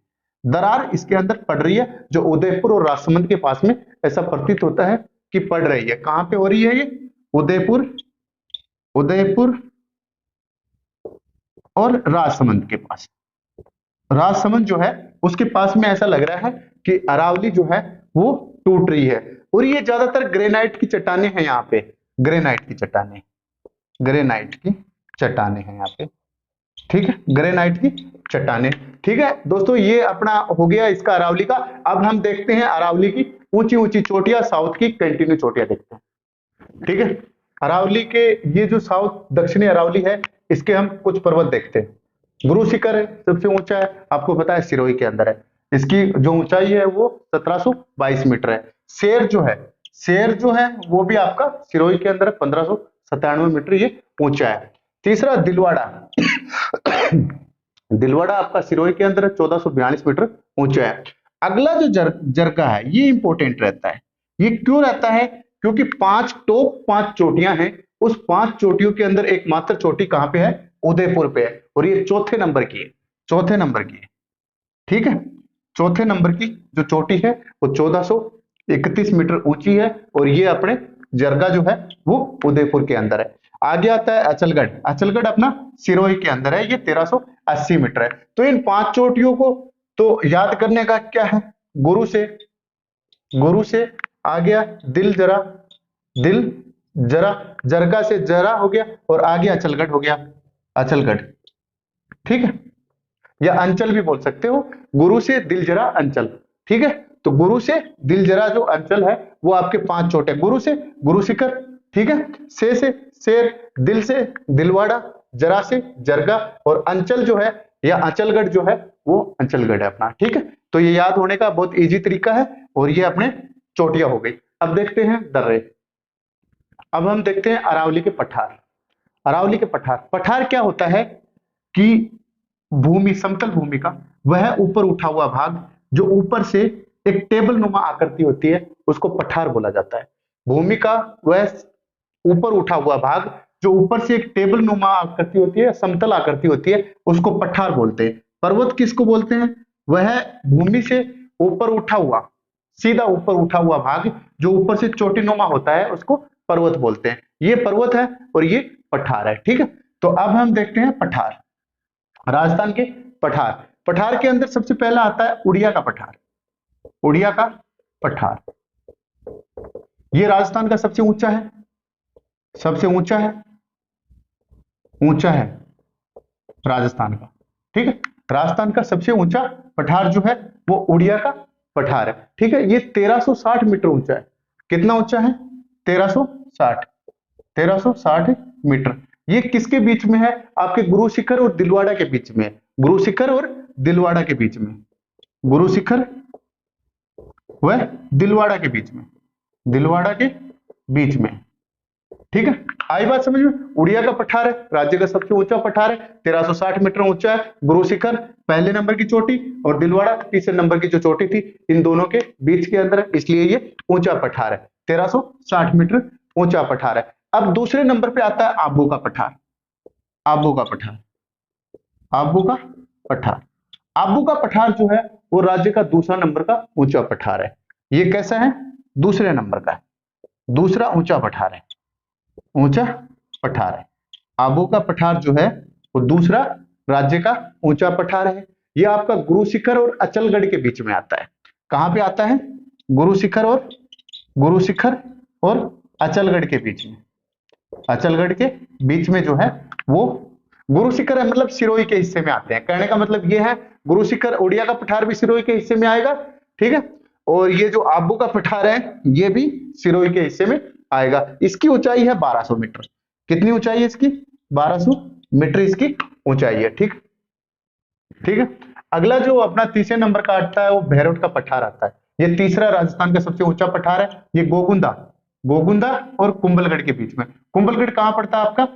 दरार इसके अंदर पड़ रही है, जो उदयपुर और राजसमंद के पास में ऐसा प्रतीत होता है कि पड़ रही है। कहां पे हो रही है ये? उदयपुर, उदयपुर और राजसमंद के पास। राजसमंद जो है उसके पास में ऐसा लग रहा है कि अरावली जो है वो टूट रही है। और ये ज्यादातर ग्रेनाइट की चट्टाने हैं यहाँ पे, ग्रेनाइट की चट्टाने, ग्रेनाइट की चट्टाने हैं यहाँ पे, ठीक है, ग्रेनाइट की चट्टाने। ठीक है दोस्तों, ये अपना हो गया इसका अरावली का। अब हम देखते हैं अरावली की ऊंची ऊंची चोटियां, साउथ की कंटिन्यू चोटियां देखते हैं, ठीक है। अरावली के ये जो साउथ दक्षिणी अरावली है, इसके हम कुछ पर्वत देखते हैं। गुरु शिखर है, सबसे ऊंचा है, आपको पता है सिरोही के अंदर है। इसकी जो ऊंचाई है वो 1722 मीटर है। शेर जो है, शेर जो है वो भी आपका सिरोही के अंदर 1597 मीटर ये ऊंचा है। तीसरा दिलवाड़ा, दिलवाड़ा आपका सिरोही के अंदर 1442 मीटर ऊंचा है। अगला जो जरका है ये इंपॉर्टेंट रहता है। ये क्यों रहता है? क्योंकि टॉप 5 चोटियां हैं, उस 5 चोटियों के अंदर एकमात्र चोटी कहां पे है? उदयपुर पे है। और ये चौथे नंबर की है, चौथे नंबर की है, ठीक है। चौथे नंबर की जो चोटी है वो 1431 मीटर ऊंची है। और ये अपने जरगा जो है वो उदयपुर के अंदर है। आगे आता है अचलगढ़। अचलगढ़ अपना सिरोही के अंदर है, ये 1380 मीटर है। तो इन 5 चोटियों को तो याद करने का क्या है? गुरु से आ गया दिल जरा, दिल जरा, जरगा से जरा हो गया, और आगे अचलगढ़ हो गया, अचलगढ़, ठीक है। या अंचल भी बोल सकते हो, गुरु से दिल जरा अंचल, ठीक है। तो गुरु से दिल जरा जो अंचल है वो आपके 5 चोट है। गुरु से गुरु शिखर, ठीक है। से शेर, दिल से दिलवाड़ा, जरा से जरगा, और अंचल जो है या अचलगढ़ जो है वो अंचलगढ़ है अपना, ठीक है। तो ये याद होने का बहुत इजी तरीका है। और ये अपने चोटियां हो गई। अब देखते हैं दर्रे। अब हम देखते हैं अरावली के पठार। अरावली के पठार, पठार क्या होता है कि भूमि, समतल भूमि का वह ऊपर उठा हुआ भाग, जो ऊपर से एक टेबल नुमा आकृति होती है, उसको पठार बोला जाता है। भूमि का वह ऊपर उठा हुआ भाग, जो ऊपर से एक टेबल नुमा आकृति होती है, समतल आकृति होती है, उसको पठार बोलते हैं। पर्वत किसको बोलते हैं? वह भूमि से ऊपर उठा हुआ, सीधा ऊपर उठा हुआ भाग जो ऊपर से चोटीनुमा होता है, उसको पर्वत बोलते हैं। ये पर्वत है और ये पठार है, ठीक है। तो अब हम देखते हैं पठार, राजस्थान के पठार। पठार के अंदर सबसे पहला आता है उड़िया का पठार। उड़िया का पठार ये राजस्थान का सबसे ऊंचा है, सबसे ऊंचा है, ऊंचा है राजस्थान का, ठीक है। राजस्थान का सबसे ऊंचा पठार जो है वो उड़िया का पठार है, ठीक है। ये 1360 मीटर ऊंचा है। कितना ऊंचा है? 1360 मीटर। ये किसके बीच में है? आपके गुरु शिखर और दिलवाड़ा के बीच में। गुरु शिखर और दिलवाड़ा के बीच में, गुरु शिखर व दिलवाड़ा के बीच में, दिलवाड़ा के बीच में, ठीक है। आई बात समझ में? उड़िया का पठार है, राज्य का सबसे ऊंचा पठार है, 1360 मीटर ऊंचा है। गुरु शिखर पहले नंबर की चोटी और दिलवाड़ा तीसरे नंबर की जो चोटी थी, इन दोनों के बीच के अंदर है, इसलिए ये ऊंचा पठार है, 1360 मीटर ऊंचा पठार है। अब दूसरे नंबर पे आता है आबू का पठार। आबू का पठार, आबू का पठार, आबू का पठार जो है वो राज्य का दूसरा नंबर का ऊंचा पठार है। ये कैसा है? दूसरे नंबर का है, दूसरा ऊंचा पठार है, ऊंचा पठार है। आबू का पठार जो है वो दूसरा राज्य का ऊंचा पठार है। ये आपका गुरु शिखर और अचलगढ़ के बीच में आता है। कहां पे आता है? गुरु शिखर और अचलगढ़ के बीच में, अचलगढ़ के बीच में जो है वो गुरु शिखर है, मतलब सिरोही के हिस्से में आते हैं। कहने का मतलब ये है, गुरु शिखर उड़िया का पठार भी सिरोही के हिस्से में आएगा, ठीक है, और ये जो आबू का पठार है ये भी सिरोही के हिस्से में आएगा। इसकी ऊंचाई है 1200 मीटर। कितनी ऊंचाई है इसकी? 1200 मीटर इसकी ऊंचाई है, ठीक है। अगला जो अपना तीसरे नंबर का आता है वो भैरवट का पठार आता है। ये तीसरा राजस्थान का सबसे ऊंचा पठार है। ये गोगुंदा और कुंभलगढ़ के बीच में। कुंभलगढ़ कहां पड़ता है आपका?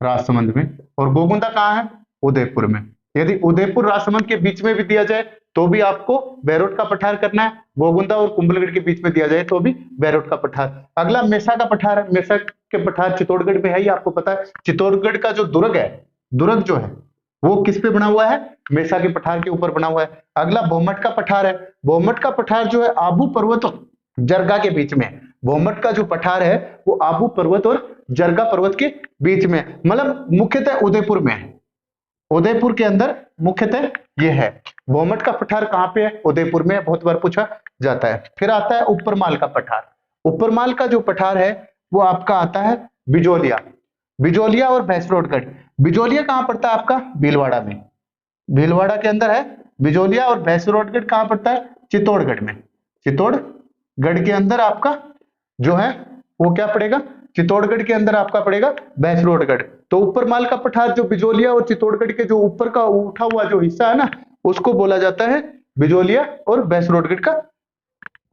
राजसमंद में। और गोगुंदा कहां है? उदयपुर में। यदि उदयपुर राजसमंद के बीच में भी दिया जाए तो भी आपको भैरवट का पठार करना है। गोगुंदा और कुंभलगढ़ के बीच में दिया जाए तो भी भैरवट का पठार। अगला मेसा का पठार है। मेसा के पठार चित्तौड़गढ़ में है, ही आपको पता है। चित्तौड़गढ़ का जो दुर्ग जो है वो किस पे बना हुआ है? मेसा के पठार के ऊपर बना हुआ है। अगला भौमट का पठार है। भौमट का पठार जो है आबू पर्वत और जरगा के बीच में है। भौमट का जो पठार है वो आबू पर्वत और जरगा पर्वत के बीच में, मतलब मुख्यतः उदयपुर में है। उदयपुर के अंदर मुख्यतः ये है। भौमट का पठार कहां पे है? उदयपुर में, बहुत बार पूछा जाता है। फिर आता है ऊपरमाल का पठार। ऊपरमाल का जो पठार है वो आपका आता है बिजोलिया और भैंसरोडगढ़। बिजोलिया कहां पड़ता है आपका? भीलवाड़ा में। भीलवाड़ा के अंदर है बिजोलिया। और भैंसरोडगढ़ कहां पड़ता है? चित्तौड़गढ़ में। चित्तौड़गढ़ के अंदर आपका जो है वो क्या पड़ेगा? चित्तौड़गढ़ के अंदर आपका पड़ेगा भैंसरोडगढ़। तो ऊपरमाल का पठार जो बिजोलिया और चित्तौड़गढ़ के जो ऊपर का उठा हुआ जो हिस्सा है ना, उसको बोला जाता है बिजोलिया और भैंसरोडगढ़ का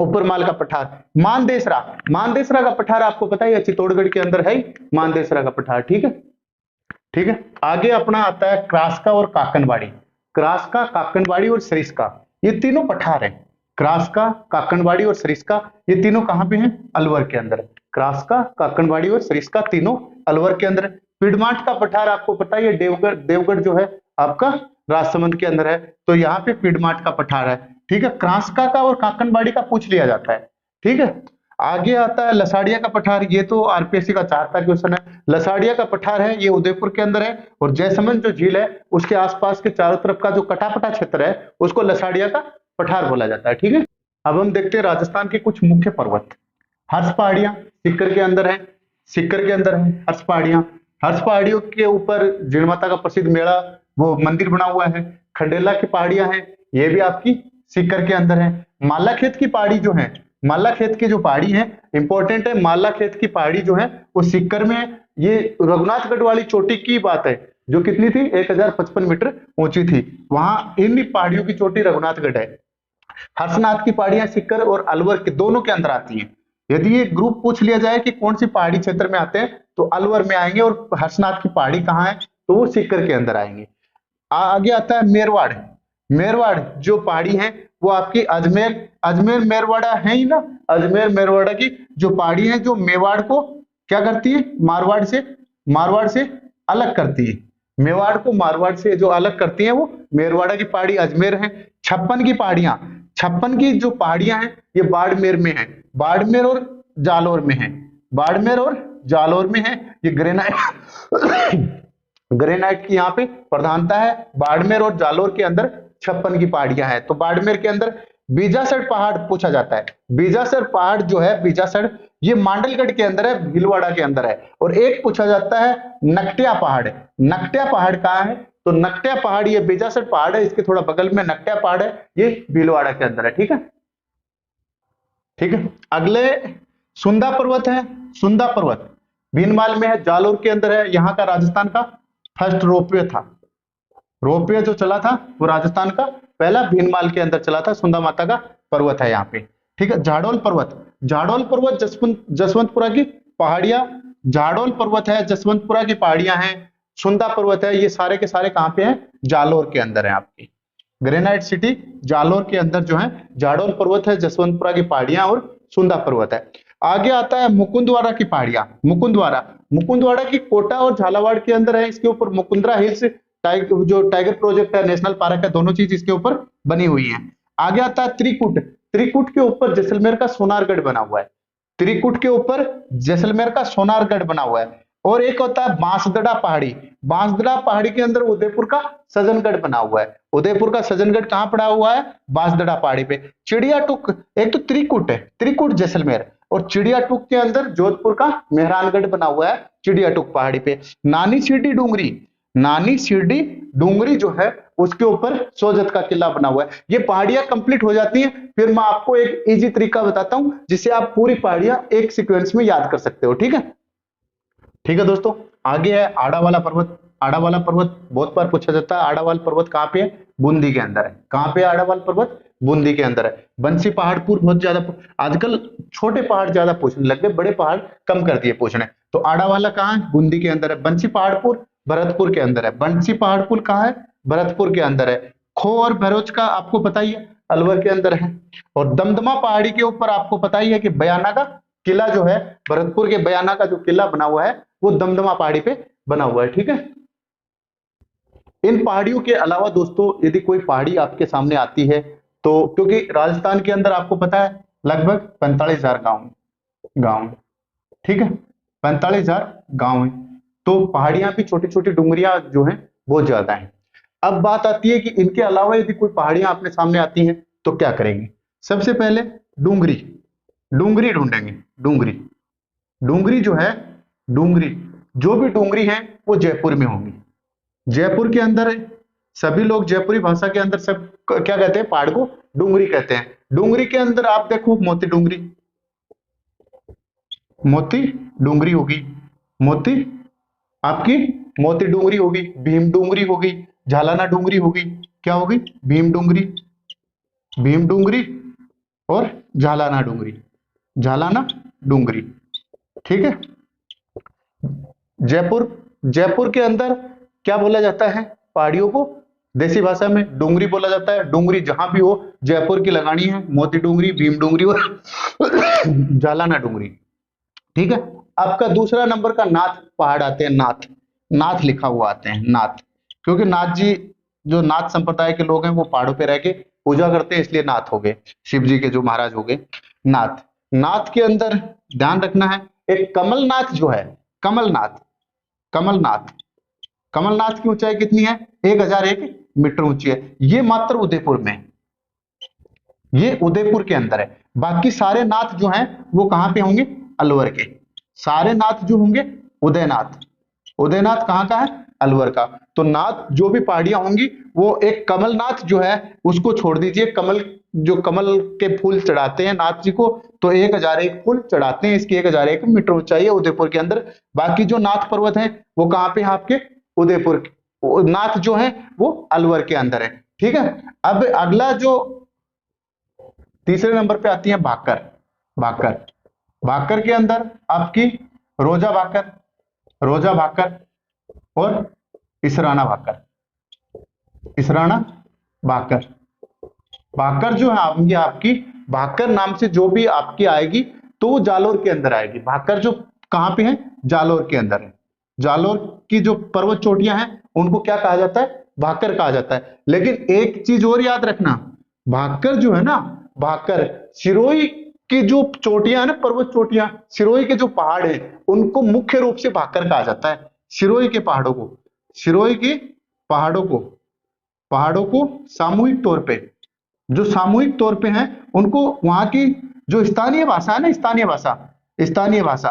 ऊपरमाल का पठार। मानदेसरा का पठार आपको पता है चित्तौड़गढ़ के अंदर है ही, मानदेसरा का पठार, ठीक है। आगे अपना आता है क्रास्का और काकनवाड़ी। क्रास्का, काकनवाड़ी और सरिस्का, ये तीनों पठार है। क्रास्का, काकनवाड़ी और सरिस्का, ये तीनों कहां पे हैं? अलवर के अंदर। क्रास्का, काकनवाड़ी और सरिस्का तीनों अलवर के अंदर। पिडमाट का पठार आपको पता है देवगढ़ जो है आपका राजसमंद के अंदर है, तो यहाँ पे पिडमाट का पठार है, ठीक है। क्रास्का का और काकनवाड़ी का पूछ लिया जाता है, ठीक है। आगे आता है लसाड़िया का पठार। ये तो आरपीएससी का 4 का क्वेश्चन है। लसाड़िया का पठार है, ये उदयपुर के अंदर है। और जयसमंद जो झील है उसके आसपास के चारों तरफ का जो कटापटा क्षेत्र है उसको लसाड़िया का पठार बोला जाता है, ठीक है। अब हम देखते हैं राजस्थान के कुछ मुख्य पर्वत। हर्ष पहाड़ियां सीकर के अंदर है। हर्ष पहाड़ियां। हर्ष पहाड़ियों के ऊपर जीण माता का प्रसिद्ध मेला वो मंदिर बना हुआ है। खंडेला की पहाड़ियां हैं, ये भी आपकी सीकर के अंदर है। मालाखेत की पहाड़ी जो है, मालाखेत की जो पहाड़ी है इंपॉर्टेंट है। मालाखेत की पहाड़ी जो है वो सीकर में है। ये रघुनाथगढ़ वाली चोटी की बात है जो कितनी थी? 1055 मीटर ऊंची थी। वहां इन पहाड़ियों की चोटी रघुनाथगढ़ है। हर्षनाथ की पहाड़ियां सीकर और अलवर के दोनों के अंदर आती हैं। यदि ये ग्रुप पूछ लिया जाए कि कौन सी पहाड़ी क्षेत्र में आते हैं तो अलवर में आएंगे, और हर्षनाथ की पहाड़ी कहाँ है तो वो सीकर के अंदर आएंगे। आगे आता है मेरवाड़। मेरवाड़ जो पहाड़ी है वो आपकी अजमेर मेरवाड़ा है ही ना। अजमेर मेरवाड़ा की जो पहाड़ी है जो मेवाड़ को क्या करती है? मारवाड़ से अलग करती है। मेवाड़ को मारवाड़ से जो अलग करती है वो मेरवाड़ा की पहाड़ी अजमेर है। 56 की पहाड़ियां, 56 की जो पहाड़ियां हैं ये बाड़मेर में है। बाड़मेर और जालोर में है। ये ग्रेनाइट की यहाँ पे प्रधानता है। बाड़मेर और जालोर के अंदर 56 की पहाड़ियां हैं। तो बाड़मेर के अंदर बीजासर पहाड़ पूछा जाता है। बीजासर पहाड़ जो है, बीजासर ये मांडलगढ़ के अंदर है, भीलवाड़ा के अंदर है। और एक पूछा जाता है नकटिया पहाड़। नकटिया पहाड़ कहाँ है? तो नकटिया पहाड़ ये बीजासर पहाड़ है, इसके थोड़ा बगल में नकटिया पहाड़ है, ये भीलवाड़ा के अंदर है, ठीक है। अगले सुंदा पर्वत है। सुंदा पर्वत भीनमाल में है, जालोर के अंदर है। यहाँ का राजस्थान का फर्स्ट रोपवे था। रोपवे जो चला था वो राजस्थान का पहला भीनमाल के अंदर चला था। सुंदा माता का पर्वत है यहाँ पे, ठीक है। झाडोल पर्वत जसवंतपुरा की पहाड़ियां जाडौल पर्वत है, जसवंतपुरा की पहाड़ियां हैं, सुंदा पर्वत है, ये सारे के सारे कहाँ पे हैं? जालोर के अंदर है आपकी। ग्रेनाइट सिटी जालोर के अंदर जो है जाडौल पर्वत है, जसवंतपुरा की पहाड़ियां और सुंदा पर्वत है। आगे आता है मुकुंदवाड़ा की पहाड़ियां। मुकुंदवाड़ा, मुकुंदवाड़ा की कोटा और झालावाड़ के अंदर है। इसके ऊपर मुकुंदरा हिल्स जो टाइगर प्रोजेक्ट है, नेशनल पार्क है, दोनों चीज इसके ऊपर बनी हुई है। आगे आता है त्रिकुट। त्रिकुट के ऊपर जैसलमेर का सोनारगढ़ बना हुआ है। त्रिकुट के ऊपर जैसलमेर का सोनारगढ़ बना हुआ है। और एक होता है बांसदड़ा पहाड़ी। बांसदड़ा पहाड़ी के अंदर उदयपुर का सजनगढ़ बना हुआ है। उदयपुर का सजनगढ़ कहां पड़ा हुआ है? बांसदड़ा पहाड़ी पे। चिड़िया टुक, एक तो त्रिकुट है, त्रिकुट जैसलमेर, और चिड़िया टुक के अंदर जोधपुर का मेहरानगढ़ बना हुआ है चिड़िया टुक पहाड़ी पे। नानी शिरडी डूंगरी, नानी शिरडी डूंगरी जो है उसके ऊपर सोजत का किला बना हुआ है। ये पहाड़ियां कंप्लीट हो जाती हैं, फिर मैं आपको एक इजी तरीका बताता हूं जिससे आप पूरी पहाड़ियां एक सीक्वेंस में याद कर सकते हो। ठीक है, ठीक है दोस्तों। आगे है आड़ावाला पर्वत। आड़ावाला पर्वत बहुत बार पूछा जाता है। आड़ावाल पर्वत कहाँ पे है? बूंदी के अंदर है। कहाँ पे है आड़ावाल पर्वत? बूंदी के अंदर है। बंसी पहाड़पुर बहुत ज्यादा, आजकल छोटे पहाड़ ज्यादा पूछने लग गए, बड़े पहाड़ कम कर दिए पूछने। तो आड़ावाला कहाँ है? बूंदी के अंदर है। बंसी पहाड़पुर भरतपुर के अंदर है। बंसी पहाड़पुर कहाँ है? भरतपुर के अंदर है। खो और भैरोज का आपको पता ही है, अलवर के अंदर है। और दमदमा पहाड़ी के ऊपर आपको पता ही है कि बयाना का किला जो है, भरतपुर के बयाना का जो किला बना हुआ है वो दमदमा पहाड़ी पे बना हुआ है। ठीक है, इन पहाड़ियों के अलावा दोस्तों यदि कोई पहाड़ी आपके सामने आती है तो, क्योंकि राजस्थान के अंदर आपको पता है लगभग 45,000 गांव गांव ठीक है, 45,000 गांव है। तो पहाड़ियां भी छोटी छोटी डूंगरियां जो हैं बहुत ज्यादा हैं। अब बात आती है कि इनके अलावा यदि कोई पहाड़ियां अपने सामने आती हैं तो क्या करेंगे? सबसे पहले डूंगरी, डूंगरी ढूंढेंगे। डूंगरी, डूंगरी जो है, डूंगरी, जो भी डूंगरी है वो जयपुर में होंगी। जयपुर के अंदर है। सभी लोग जयपुरी भाषा के अंदर सब क्या कहते हैं? पहाड़ को डूंगरी कहते हैं। डूंगरी के अंदर आप देखो मोती डूंगरी, मोती डूंगरी होगी, मोती आपकी मोती डूंगरी होगी, भीम डूंगरी होगी, झालाना डूंगरी होगी। क्या होगी? भीम डूंगरी, भीम डूंगरी और झालाना डूंगरी, झालाना डूंगरी। ठीक है, जयपुर, जयपुर के अंदर क्या बोला जाता है? पहाड़ियों को देसी भाषा में डूंगरी बोला जाता है। डूंगरी जहां भी हो जयपुर की लगानी है, मोती डूंगरी, भीम डूंगरी और झालाना डूंगरी। ठीक है, आपका दूसरा नंबर का नाथ पहाड़ आते हैं। नाथ, नाथ लिखा हुआ आते हैं, नाथ, क्योंकि नाथ जी जो नाथ संप्रदाय के लोग हैं वो पहाड़ों पे रह के पूजा करते हैं, इसलिए नाथ हो गए, शिव जी के जो महाराज हो गए नाथ। नाथ के अंदर ध्यान रखना है एक कमलनाथ जो है, कमलनाथ, कमलनाथ, कमलनाथ की ऊंचाई कितनी है? 1001 मीटर ऊंची है। ये मात्र उदयपुर में, ये उदयपुर के अंदर है। बाकी सारे नाथ जो हैं वो कहां पे होंगे? अलवर के। सारे नाथ जो होंगे, उदयनाथ, उदयनाथ कहाँ का है? अलवर का। तो नाथ जो भी पहाड़ियां होंगी वो एक कमलनाथ जो है उसको छोड़ दीजिए। कमल, जो कमल के फूल चढ़ाते हैं नाथ जी को, तो 1001 फूल चढ़ाते हैं। इसकी 1001 मीटर ऊंचाई है उदयपुर के अंदर। बाकी जो नाथ पर्वत है वो कहाँ पे है? आपके उदयपुर। नाथ जो है वो अलवर के अंदर है। ठीक है, अब अगला जो तीसरे नंबर पे आती है भाकर। भाकर, भाकर के अंदर आपकी रोजा भाकर, रोजा भाकर और इसराना भाकर, इसराना भाकर। भाकर जो है आएंगी आपकी, भाकर नाम से जो भी आपकी आएगी तो वो जालोर के अंदर आएगी। भाकर जो कहां पे है? जालोर के अंदर है। जालोर की जो पर्वत चोटियां हैं उनको क्या कहा जाता है? भाकर कहा जाता है। लेकिन एक चीज और याद रखना, भाकर जो है ना, भाकर सिरोही की जो चोटियां है ना, पर्वत चोटियां, सिरोही के जो पहाड़ है उनको मुख्य रूप से भाकर कहा जाता है। सिरोही के पहाड़ों को, सिरोही के पहाड़ों को, पहाड़ों को सामूहिक तौर पे, जो सामूहिक तौर पे हैं उनको वहां की जो स्थानीय भाषा है ना, स्थानीय भाषा, स्थानीय भाषा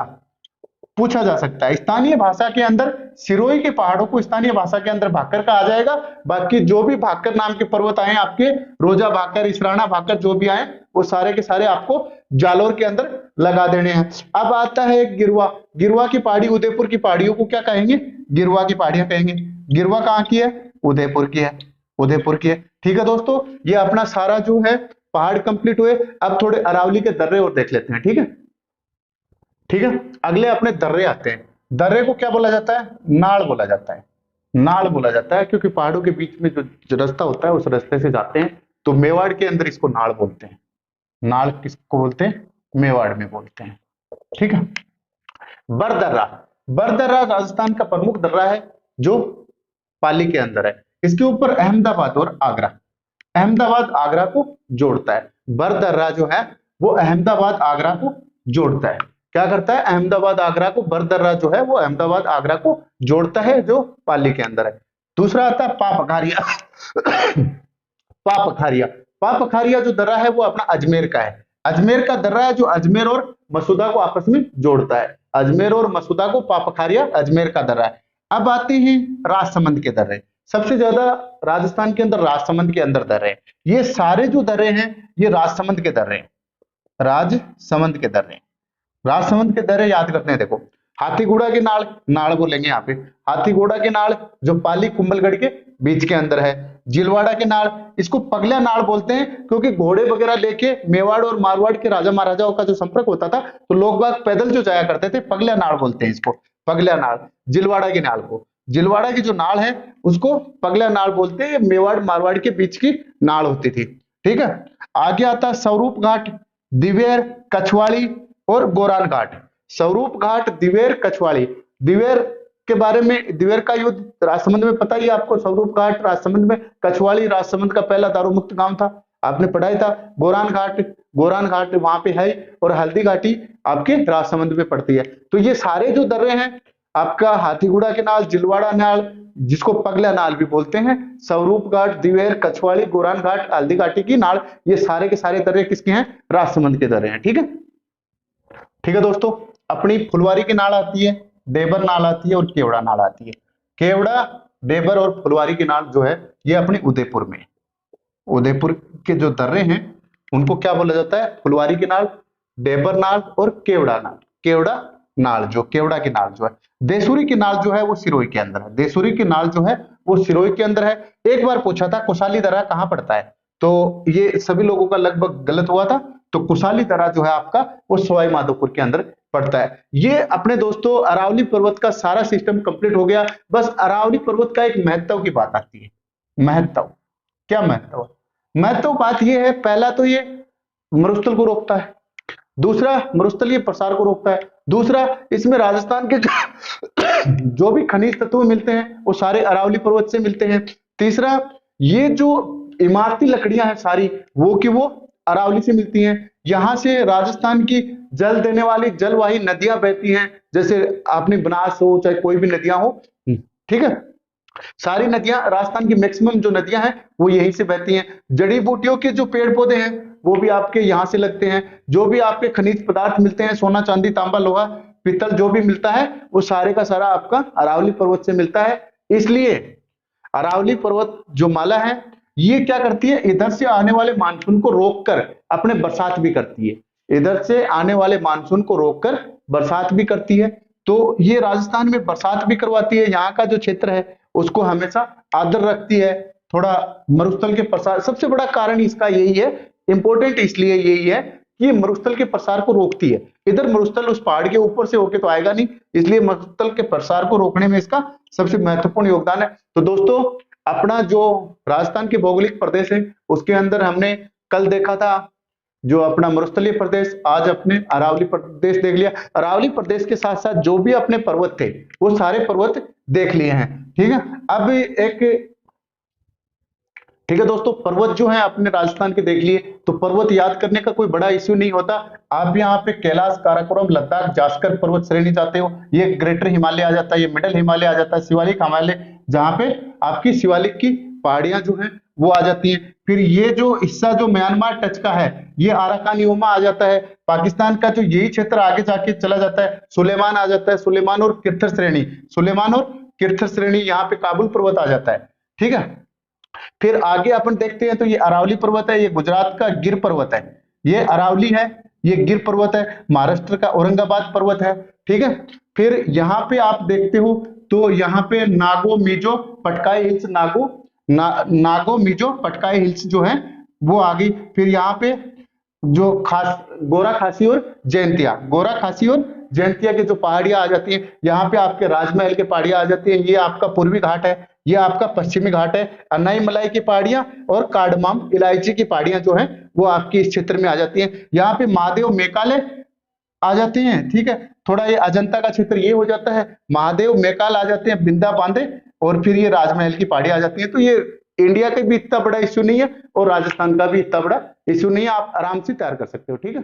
पूछा जा सकता है। स्थानीय भाषा के अंदर सिरोही के पहाड़ों को स्थानीय भाषा के अंदर भाकर कहा जाएगा। बाकी जो भी भाकर नाम के पर्वत आए आपके, रोजा भाकर, इसराना भाकर जो भी आए वो सारे के सारे आपको जालोर के अंदर लगा देने हैं। अब आता है गिरवा। गिरवा की पहाड़ी, उदयपुर की पहाड़ियों को क्या कहेंगे? गिरवा की पहाड़ियां कहेंगे। गिरवा कहाँ की है? उदयपुर की है, उदयपुर की है। ठीक है दोस्तों, ये अपना सारा जो है पहाड़ कंप्लीट हुए। अब थोड़े अरावली के दर्रे और देख लेते हैं। ठीक है, ठीक है, अगले अपने दर्रे आते हैं। दर्रे को क्या बोला जाता है? नाड़ बोला जाता है। नाड़ बोला जाता है क्योंकि पहाड़ों के बीच में जो रास्ता होता है उस रास्ते से जाते हैं, तो मेवाड़ के अंदर इसको नाड़ बोलते हैं। नाड़ किसको बोलते हैं? मेवाड़ में बोलते हैं। ठीक है। बरदर्रा, बरदर्रा राजस्थान का प्रमुख दर्रा है जो पाली के अंदर है। इसके ऊपर अहमदाबाद और आगरा, अहमदाबाद आगरा को जोड़ता है। बरदर्रा जो है वो अहमदाबाद आगरा को जोड़ता है। क्या करता है? अहमदाबाद आगरा को, बरदर्रा जो है वो अहमदाबाद आगरा को जोड़ता है, जो पाली के अंदर है। दूसरा आता है पापखारिया। पापखारिया, पापखारिया जो दर्रा है वो अपना अजमेर का है। अजमेर का दर्रा है जो अजमेर और मसूदा को आपस में जोड़ता है। अजमेर और मसूदा को पापखारिया अजमेर का दर्रा है। अब आते हैं राजसमंद के दर्रे। सबसे ज्यादा राजस्थान के अंदर राजसमंद के अंदर दर्रे हैं। ये सारे जो दर्रे हैं ये राजसमंद के दर्रे हैं। राजसमंद के दर्रे, राजसमंद के दर्रे याद करते हैं। देखो, हाथीगुड़ा की नाल, नाड़ बोलेंगे यहाँ पे। हाथीगुड़ा की नाड़ जो पाली कुंभलगढ़ के बीच के अंदर है। जिलवाड़ा के नाड़, इसको पगला नाड़ बोलते हैं क्योंकि घोड़े वगैरह लेके मेवाड़ और मारवाड़ के राजा महाराजाओं का जो संपर्क होता था तो लोग बाग पैदल जो जाया करते थे, पगला नाड़ बोलते हैं इसको, पगला नाड़। जिलवाड़ा की नाड़ को, जिलवाड़ा की जो नाड़ है उसको पगला नाड़ बोलते हैं। मेवाड़ मारवाड़ के बीच की नाड़ होती थी। ठीक है। आगे आता है स्वरूप घाट, दिवेर, कछवाड़ी और गोरान घाट। स्वरूप घाट, दिवेर, कछवाड़ी। दिवेर के बारे में, दिवेर का युद्ध राजसमंद में पता ही है आपको। स्वरूप घाट राजसमंद में, कछवाड़ी राजसमंद का पहला दारूमुक्त गांव था, आपने पढ़ाई था। गोरान घाट, गोरान घाट वहां पे है, और हल्दी घाटी आपके राजसमंद में पड़ती है। तो ये सारे जो दर्रे हैं आपका, हाथीगुड़ा के नाल, जिलवाड़ा नाल जिसको पगला नाल भी बोलते हैं, स्वरूप घाट, दिवेर, कछवाड़ी, गोरान घाट, हल्दी घाटी की नाल, ये सारे के सारे दर्रे किसके हैं? राजसमंद के दर्रे हैं। ठीक है। ठीक है दोस्तों, अपनी फुलवारी की नाल आती है, डेबर नाल आती है और केवड़ा नाल आती है। केवड़ा, डेबर और फुलवारी की नाल जो है ये अपनी उदयपुर में, उदयपुर के जो दर्रे हैं उनको क्या बोला जाता है? फुलवारी की नाल, डेबर नाल और केवड़ा नाल। केवड़ा नाल, जो केवड़ा की नाल जो है। देसुरी की नाल जो है वो सिरोही के अंदर है। देसुरी की नाल जो है वो सिरोही के अंदर है। एक बार पूछा था कुशाली दर्रा कहां पड़ता है, तो ये सभी लोगों का लगभग गलत हुआ था। तो कुशाली दर्रा जो है आपका वो सवाई माधोपुर के अंदर पड़ता है। ये अपने दोस्तों अरावली पर्वत का सारा सिस्टम कंप्लीट हो गया। बस अरावली पर्वत का एक महत्व की बात आती है। महत्व, क्या महत्व है? महत्व बात ये है, पहला तो ये मरुस्थल को रोकता है। दूसरा, मरुस्थलीय प्रसार को रोकता है। दूसरा, इसमें राजस्थान के जो भी खनिज तत्व मिलते हैं वो सारे अरावली पर्वत से मिलते हैं। तीसरा, ये जो इमारती लकड़ियां हैं सारी वो की वो अरावली से मिलती हैं। यहां से राजस्थान की जल देने वाली जलवाही नदियां बहती हैं, जैसे आपने बनास हो चाहे कोई भी नदियां हो। ठीक है। सारी नदियां, राजस्थान की मैक्सिमम जो नदियां हैं वो यहीं से बहती हैं। जड़ी बूटियों के जो पेड़ पौधे हैं वो भी आपके यहां से लगते हैं। जो भी आपके खनिज पदार्थ मिलते हैं, सोना, चांदी, तांबा, लोहा, पीतल, जो भी मिलता है वो सारे का सारा आपका अरावली पर्वत से मिलता है। इसलिए अरावली पर्वत जो माला है ये क्या करती है? इधर से आने वाले मानसून को रोककर अपने बरसात भी करती है। इधर से आने वाले मानसून को रोककर बरसात भी करती है। तो ये राजस्थान में बरसात भी करवाती है। यहाँ का जो क्षेत्र है उसको हमेशा आदर रखती है। थोड़ा मरुस्थल के प्रसार, सबसे बड़ा कारण इसका यही है, इंपॉर्टेंट इसलिए यही है कि ये मरुस्थल के प्रसार को रोकती है। इधर मरुस्थल उस पहाड़ के ऊपर से होके तो आएगा नहीं, इसलिए मरुस्थल के प्रसार को रोकने में इसका सबसे महत्वपूर्ण योगदान है। तो दोस्तों, अपना जो राजस्थान के भौगोलिक प्रदेश है उसके अंदर हमने कल देखा था जो अपना मरुस्थलीय प्रदेश, आज अपने अरावली प्रदेश देख लिया। अरावली प्रदेश के साथ साथ जो भी अपने पर्वत थे वो सारे पर्वत देख लिए हैं। ठीक है। अब एक, ठीक है दोस्तों, पर्वत जो है अपने राजस्थान के देख लिए, तो पर्वत याद करने का कोई बड़ा इश्यू नहीं होता। आप यहाँ पे कैलाश, काराकोरम, लद्दाख, जास्कर पर्वत श्रेणी जाते हो, ये ग्रेटर हिमालय आ जाता है, ये मिडल हिमालय आ जाता है, शिवालिक हिमालय जहाँ पे आपकी शिवालिक की पहाड़ियां जो है वो आ जाती हैं। फिर ये जो हिस्सा जो म्यांमार टच का है ये आराकानियोमा आ जाता है। पाकिस्तान का जो यही क्षेत्र आगे जाके चला जाता है, सुलेमान आ जाता है, सुलेमान और किरथर श्रेणी, सुलेमान और किरथर श्रेणी, यहाँ पे काबुल पर्वत आ जाता है। ठीक है। फिर आगे अपन देखते हैं तो ये अरावली पर्वत है, ये गुजरात का गिर पर्वत है, ये अरावली है, ये गिर पर्वत है, महाराष्ट्र का औरंगाबाद पर्वत है। ठीक है। फिर यहाँ पे आप देखते हो तो यहाँ पे नागो मिजो पटकाई हिल्स, नागो मिजो पटकाई हिल्स जो है वो आ गई। फिर यहाँ पे जो खास गोरा खासी और जयंतिया, गोरा खासी और जयंतिया की जो पहाड़ियां आ जाती हैं, यहाँ पे आपके राजमहल की पहाड़ियां आ जाती हैं, ये आपका पूर्वी घाट है, ये आपका पश्चिमी घाट है, अनाई मलाई की पहाड़ियां और कार्डमम इलायची की पहाड़ियां जो है वो आपकी इस क्षेत्र में आ जाती हैं। यहाँ पे महादेव मेकाले आ जाते हैं, ठीक है। थोड़ा ये अजंता का क्षेत्र ये हो जाता है, महादेव मेकाल आ जाते हैं, बिंदा बांधे, और फिर ये राजमहल की पहाड़ी आ जाती है। तो ये इंडिया का भी इतना बड़ा इश्यू नहीं है और राजस्थान का भी इतना बड़ा इश्यू नहीं है, आप आराम से तैयार कर सकते हो, ठीक है।